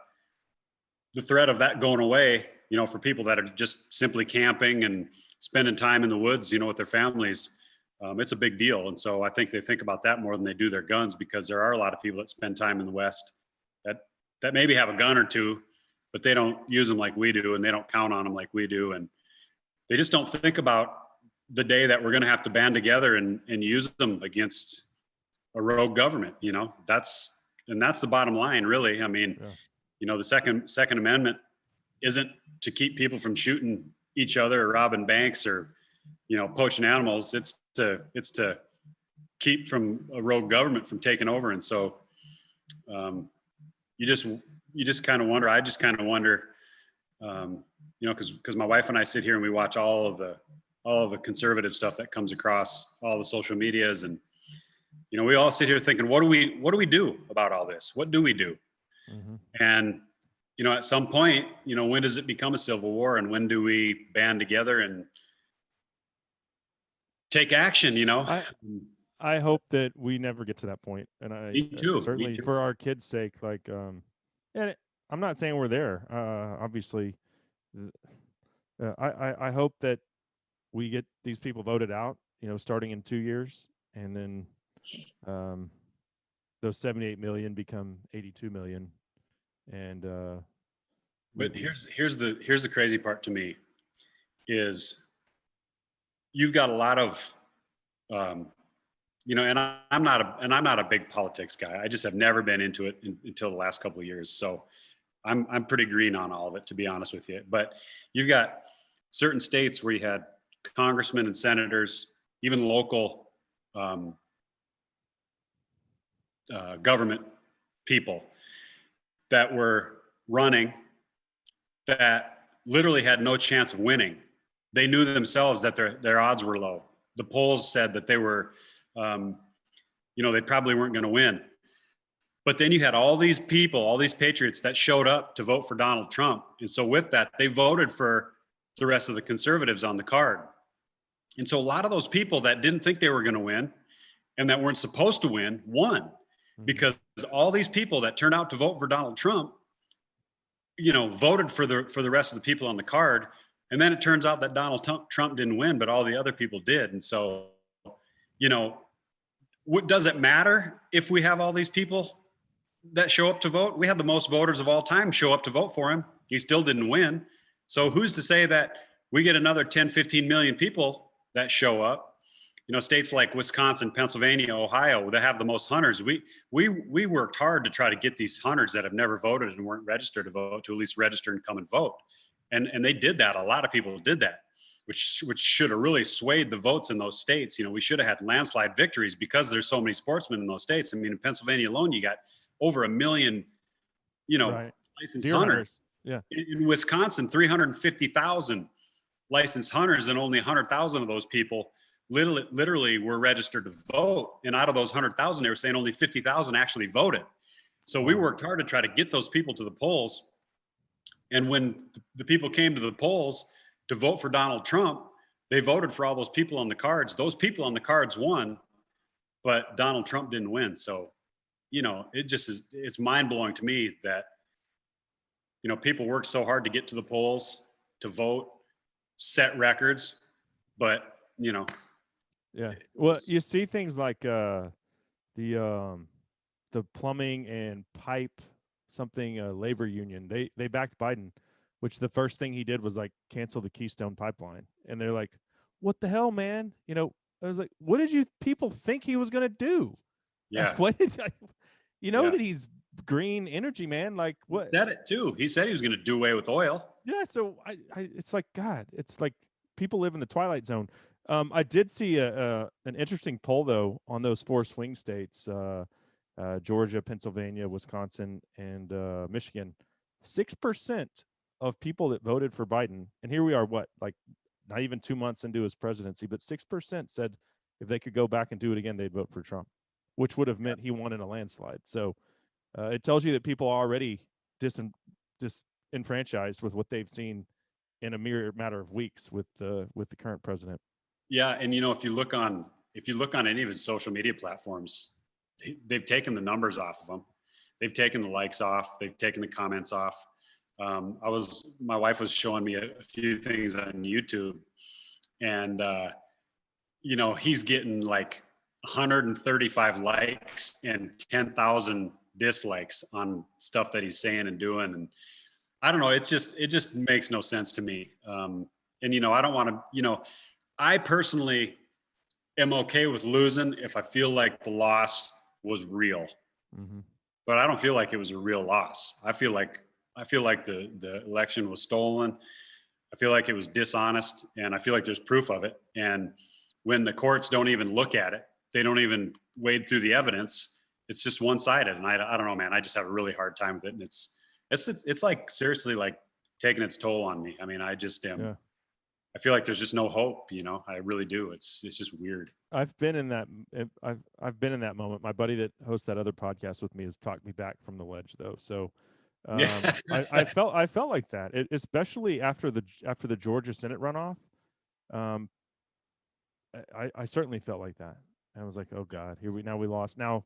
threat of that going away, you know, for people that are just simply camping and spending time in the woods, you know, with their families. It's a big deal. And so I think they think about that more than they do their guns, because there are a lot of people that spend time in the West that maybe have a gun or two, but they don't use them like we do, and they don't count on them like we do. And they just don't think about the day that we're going to have to band together and use them against a rogue government. You know, that's the bottom line, really. I mean, yeah. You know, the Second Amendment isn't to keep people from shooting each other or robbing banks or, you know, poaching animals. It's to keep from a rogue government from taking over. And so you just kind of wonder. I just kind of wonder, you know, because my wife and I sit here and we watch all of the conservative stuff that comes across all the social medias, and you know, we all sit here thinking, what do we do about all this? What do we do? Mm-hmm. And you know, at some point, you know, when does it become a civil war, and when do we band together and take action? You know, I hope that we never get to that point, and Me too. Certainly for our kids' sake. Like, and I'm not saying we're there. Obviously, I hope that we get these people voted out, you know, starting in 2 years, and then those 78 million become 82 million. And but here's the crazy part to me is you've got a lot of you know, and I'm not a big politics guy. I just have never been into it until the last couple of years. So I'm pretty green on all of it, to be honest with you. But you've got certain states where you had congressmen and senators, even local government people that were running that literally had no chance of winning. They knew themselves that their odds were low. The polls said that they were, you know, they probably weren't going to win. But then you had all these people, all these patriots that showed up to vote for Donald Trump. And so with that, they voted for the rest of the conservatives on the card. And so a lot of those people that didn't think they were going to win and that weren't supposed to win won, because all these people that turned out to vote for Donald Trump, you know, voted for the rest of the people on the card. And then it turns out that Donald Trump didn't win, but all the other people did. And so, you know, what does it matter if we have all these people that show up to vote? We had the most voters of all time show up to vote for him. He still didn't win. So who's to say that we get another 10, 15 million people that show up? You know, states like Wisconsin, Pennsylvania, Ohio, that have the most hunters. We worked hard to try to get these hunters that have never voted and weren't registered to vote to at least register and come and vote. And they did that. A lot of people did that, which should have really swayed the votes in those states. You know, we should have had landslide victories because there's so many sportsmen in those states. I mean, in Pennsylvania alone, you got over 1 million, you know, right, licensed hunters. Yeah. In Wisconsin, 350,000 licensed hunters, and only 100,000 of those people literally were registered to vote. And out of those 100,000, they were saying only 50,000 actually voted. So we worked hard to try to get those people to the polls. And when the people came to the polls to vote for Donald Trump, they voted for all those people on the cards. Those people on the cards won, but Donald Trump didn't win. So, it just is, it's mind blowing to me that, people work so hard to get to the polls, to vote, set records, but, Yeah. Well, you see things like the plumbing and pipe something labor union. They backed Biden, which the first thing he did was like cancel the Keystone pipeline. And they're like, "What the hell, man?" I was like, "What did you people think he was going to do?" Yeah. What did that he's green energy, man? Like what? He said it too. He said he was going to do away with oil. Yeah, so I it's like God, it's like people live in the twilight zone. I did see an interesting poll though on those 4 swing states, Georgia, Pennsylvania, Wisconsin, and Michigan. 6% of people that voted for Biden, and here we are, like not even 2 months into his presidency, but 6% said if they could go back and do it again, they'd vote for Trump, which would have meant he won in a landslide. So it tells you that people are already disenfranchised with what they've seen in a mere matter of weeks with the current president. Yeah, and if you look on any of his social media platforms, they've taken the numbers off of them. They've taken the likes off. They've taken the comments off. My wife was showing me a few things on YouTube, and he's getting like 135 likes and 10,000 dislikes on stuff that he's saying and doing, and I don't know. It just makes no sense to me. And I don't want to. I personally am okay with losing if I feel like the loss was real. Mm-hmm. But I don't feel like it was a real loss. I feel like the election was stolen. I feel like it was dishonest, and I feel like there's proof of it. And when the courts don't even look at it, they don't even wade through the evidence. It's just one-sided, and I don't know, man. I just have a really hard time with it, and it's like seriously like taking its toll on me. I mean, I just am. Yeah. I feel like there's just no hope. I really do. It's just weird. I've been in that moment. My buddy that hosts that other podcast with me has talked me back from the ledge, though. So I felt like that, especially after the Georgia Senate runoff. I certainly felt like that. I was like, oh God, we lost. Now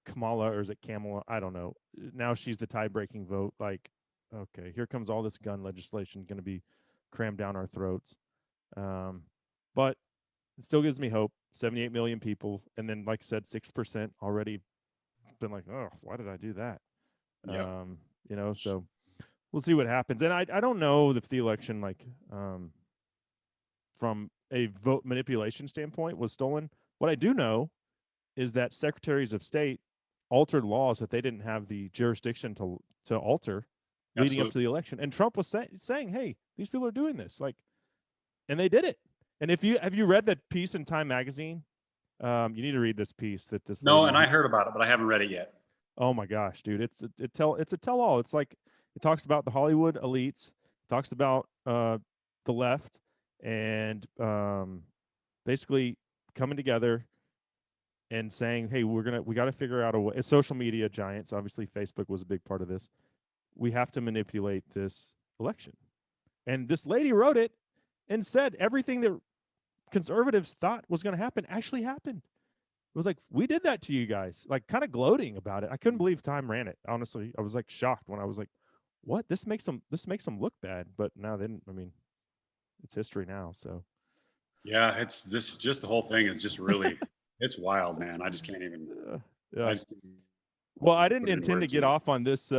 Kamala, or is it Kamala? I don't know. Now she's the tie-breaking vote. Like, okay, here comes all this gun legislation going to be crammed down our throats. But it still gives me hope. 78 million people, and then, like I said, 6% already been like, oh, why did I do that? Yep. So we'll see what happens. And I don't know if the election, like, from a vote manipulation standpoint, was stolen. What I do know is that secretaries of state altered laws that they didn't have the jurisdiction to alter leading up to the election. And Trump was saying, hey, these people are doing this, like, and they did it. And have you read that piece in Time magazine? You need to read this piece that this. No, and I heard about it, but I haven't read it yet. Oh my gosh, dude! It's a tell-all. It's like it talks about the Hollywood elites, talks about the left, and basically coming together and saying, hey, we got to figure out a way. Social media giants, obviously Facebook was a big part of this. We have to manipulate this election. And this lady wrote it and said everything that conservatives thought was going to happen actually happened. It was like, we did that to you guys, like kind of gloating about it. I couldn't believe Time ran it. Honestly, I was like shocked when I was like, what? This makes them look bad. But now it's history now. So yeah, it's just the whole thing is just really, it's wild, man. I just can't even. Yeah. Well, I didn't intend to get off on this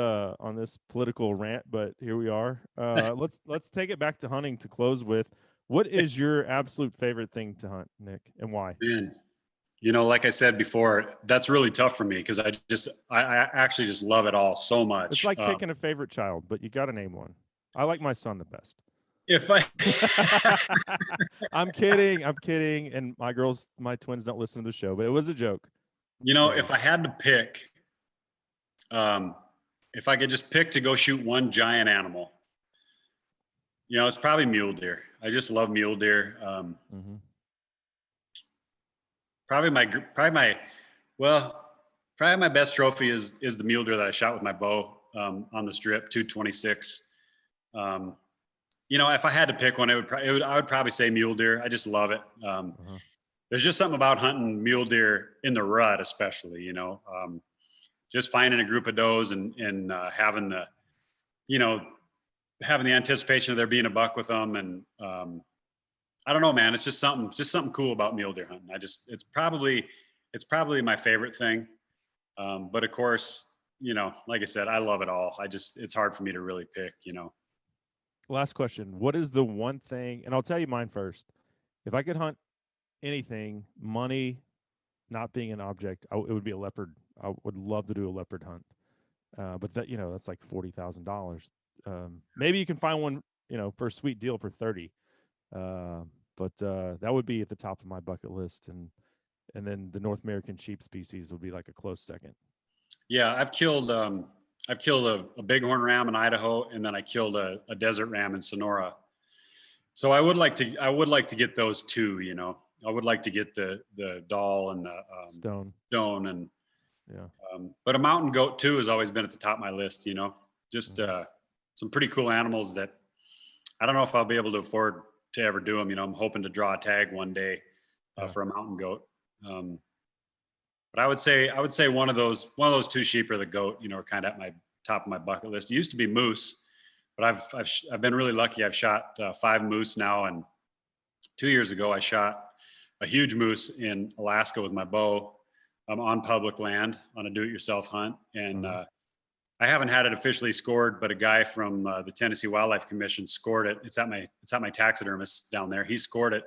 political rant, but here we are. Let's take it back to hunting to close with. What is your absolute favorite thing to hunt, Nick, and why? Man, like I said before, that's really tough for me because I actually just love it all so much. It's like picking a favorite child, but you got to name one. I like my son the best. If I, I'm kidding, and my twins don't listen to the show, but it was a joke. If I had to pick, if I could just pick to go shoot one giant animal, it's probably mule deer. I just love mule deer. Probably my best trophy is the mule deer that I shot with my bow on the strip, 226. if I had to pick one, I would probably say mule deer. I just love it. Uh-huh. There's just something about hunting mule deer in the rut, especially, just finding a group of does and having you know, having the anticipation of there being a buck with them. And I don't know, man, it's just something cool about mule deer hunting. It's probably my favorite thing. But of course, like I said, I love it all. It's hard for me to really pick. Last question. What is the one thing, and I'll tell you mine first. If I could hunt anything, money not being an object, it would be a leopard. I would love to do a leopard hunt. But that's like $40,000. Maybe you can find one, for a sweet deal for 30. But that would be at the top of my bucket list. And then the North American sheep species would be like a close second. Yeah, I've killed a bighorn ram in Idaho, and then I killed a desert ram in Sonora. So I would like to get those two. I would like to get the doll and the stone, and yeah. But a mountain goat too has always been at the top of my list. Just some pretty cool animals that I don't know if I'll be able to afford to ever do them. I'm hoping to draw a tag one day for a mountain goat. But I would say one of those two sheep or the goat, are kind of at my top of my bucket list. It used to be moose, but I've been really lucky. I've shot 5 moose now, and 2 years ago I shot a huge moose in Alaska with my bow on public land on a do-it-yourself hunt. And I haven't had it officially scored, but a guy from the Tennessee Wildlife Commission scored it. It's at my taxidermist down there. He scored it,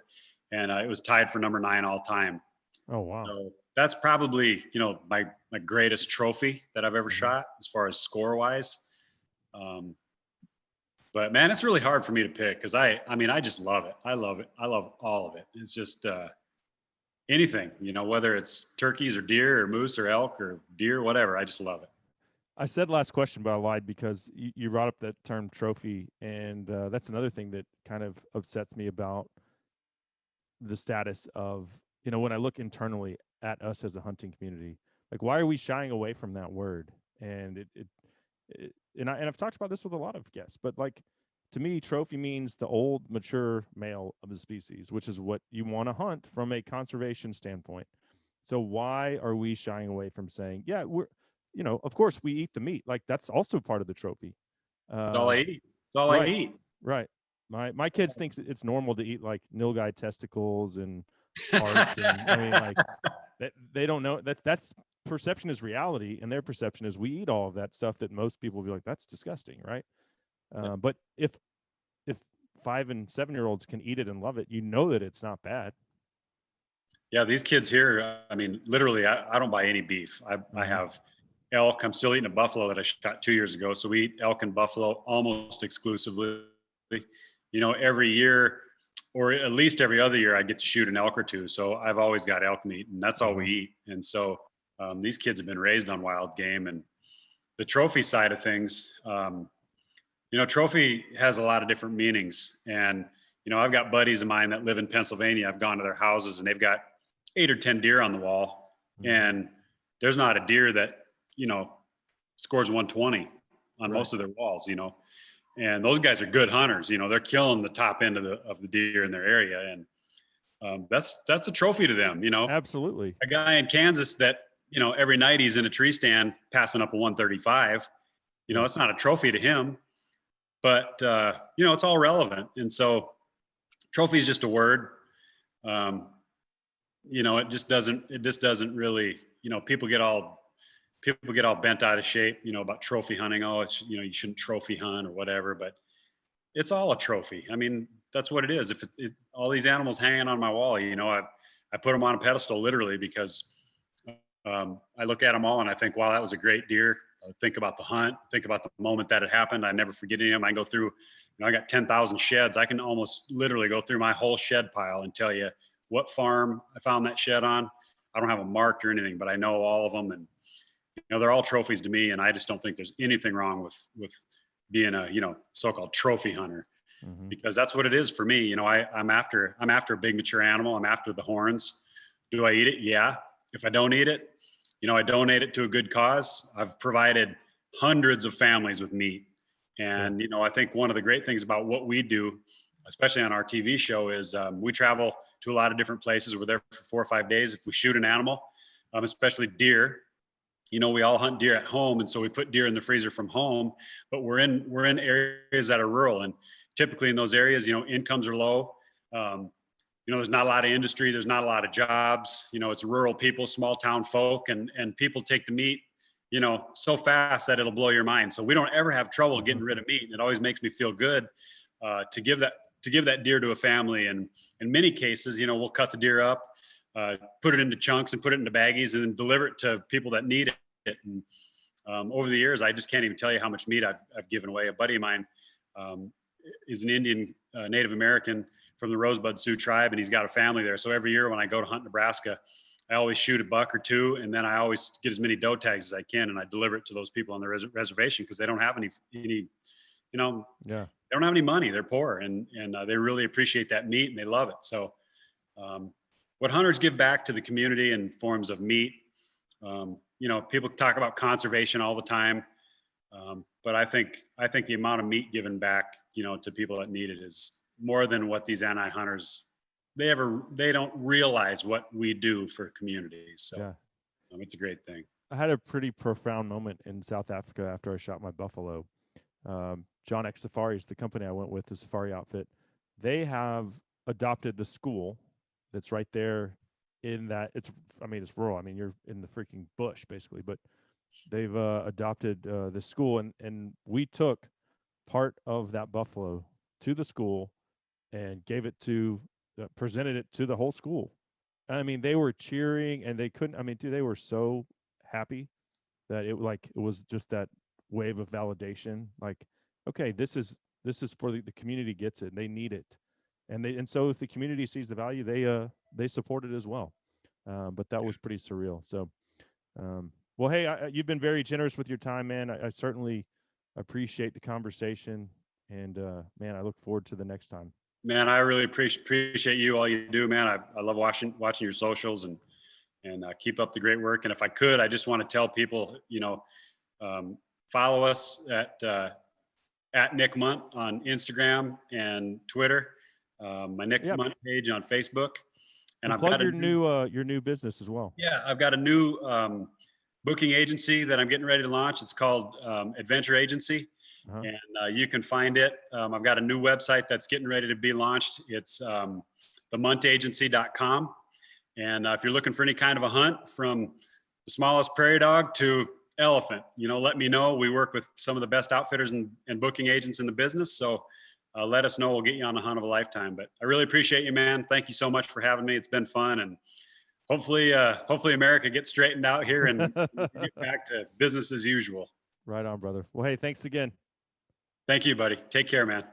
and it was tied for number 9 all time. Oh, wow. So that's probably, my greatest trophy that I've ever shot as far as score wise. But man, it's really hard for me to pick because I just love it. I love it. I love all of it. It's just anything, whether it's turkeys or deer or moose or elk or deer, whatever. I just love it. I said last question, but I lied because you brought up that term trophy. And that's another thing that kind of upsets me about the status of, when I look internally at us as a hunting community, like, why are we shying away from that word? And I've talked about this with a lot of guests, but like, to me, trophy means the old, mature male of the species, which is what you want to hunt from a conservation standpoint. So why are we shying away from saying, yeah, we're, of course we eat the meat. Like, that's also part of the trophy. It's all I eat. It's all I eat. Right. My kids think it's normal to eat like nilgai testicles and heart. And like they don't know that's perception is reality, and their perception is we eat all of that stuff that most people will be like, that's disgusting, right? But if 5 and 7-year-olds can eat it and love it, that it's not bad. Yeah, these kids here, literally, I don't buy any beef. I have elk. I'm still eating a buffalo that I shot 2 years ago. So we eat elk and buffalo almost exclusively. Every year, or at least every other year, I get to shoot an elk or two. So I've always got elk meat, and that's all we eat. And so these kids have been raised on wild game. And the trophy side of things, trophy has a lot of different meanings. And, I've got buddies of mine that live in Pennsylvania. I've gone to their houses and they've got 8 or 10 deer on the wall. And there's not a deer that, scores 120 on most of their walls, and those guys are good hunters. They're killing the top end of the deer in their area. And that's a trophy to them, Absolutely. A guy in Kansas that, every night he's in a tree stand passing up a 135, it's not a trophy to him, but it's all relevant. And so trophy is just a word. It just doesn't really, people get all bent out of shape, about trophy hunting. Oh, it's, you shouldn't trophy hunt or whatever, but it's all a trophy. That's what it is. If all these animals hanging on my wall, I put them on a pedestal literally because I look at them all and I think, wow, that was a great deer. I think about the hunt, think about the moment that it happened. I never forget any of them. I go through, I got 10,000 sheds. I can almost literally go through my whole shed pile and tell you what farm I found that shed on. I don't have them marked or anything, but I know all of them. And, they're all trophies to me. And I just don't think there's anything wrong with being a, so-called trophy hunter, because that's what it is for me. I'm after a big mature animal. I'm after the horns. Do I eat it? Yeah. If I don't eat it, I donate it to a good cause. I've provided hundreds of families with meat. And, you know, I think one of the great things about what we do, especially on our TV show, is we travel to a lot of different places. We're there for 4 or 5 days. If we shoot an animal, especially deer, you know, we all hunt deer at home. And so we put deer in the freezer from home, but we're in areas that are rural. And typically in those areas, you know, incomes are low. You know, there's not a lot of industry. There's not a lot of jobs. You know, it's rural people, small town folk, and people take the meat, you know, so fast that it'll blow your mind. So we don't ever have trouble getting rid of meat. And it always makes me feel good to give that deer to a family. And in many cases, you know, we'll cut the deer up, put it into chunks and put it into baggies and then deliver it to people that need it. And over the years, I just can't even tell you how much meat I've given away. A buddy of mine is an Indian Native American from the Rosebud Sioux tribe, and he's got a family there. So every year when I go to hunt Nebraska, I always shoot a buck or two, and then I always get as many doe tags as I can, and I deliver it to those people on the reservation because they don't have any, you know, they don't have any money. They're poor, and they really appreciate that meat, and they love it. So what hunters give back to the community in forms of meat, you know, people talk about conservation all the time, but I think the amount of meat given back, you know, to people that need it is more than what these anti-hunters they don't realize what we do for communities. So it's a great thing. I had a pretty profound moment in South Africa after I shot my buffalo. John X Safaris, the company I went with, the safari outfit, they have adopted the school that's right there in that it's rural. I mean, you're in the freaking bush basically, but they've adopted the school, and we took part of that buffalo to the school and gave it to presented it to the whole school. I mean, they were cheering and they couldn't, I mean, dude, they were so happy that it was just that wave of validation. Like, okay, this is for the community gets it. They need it. And so if the community sees the value, they support it as well. But that was pretty surreal. So, well, hey, you've been very generous with your time, man. I certainly appreciate the conversation, and man, I look forward to the next time. Man, I really appreciate you, all you do, man. I love watching your socials and keep up the great work. And if I could, I just want to tell people, you know, follow us at Nick Mundt on Instagram and Twitter. My Nick Mundt page on Facebook. And I've got your new business as well. Yeah, I've got a new booking agency that I'm getting ready to launch. It's called Adventure Agency. And you can find it. I've got a new website that's getting ready to be launched. It's themuntagency.com. And if you're looking for any kind of a hunt, from the smallest prairie dog to elephant, you know, let me know. We work with some of the best outfitters and booking agents in the business. So let us know. We'll get you on the hunt of a lifetime. But I really appreciate you, man. Thank you so much for having me. It's been fun. And hopefully America gets straightened out here and get back to business as usual. Right on, brother. Well, hey, thanks again. Thank you, buddy. Take care, man.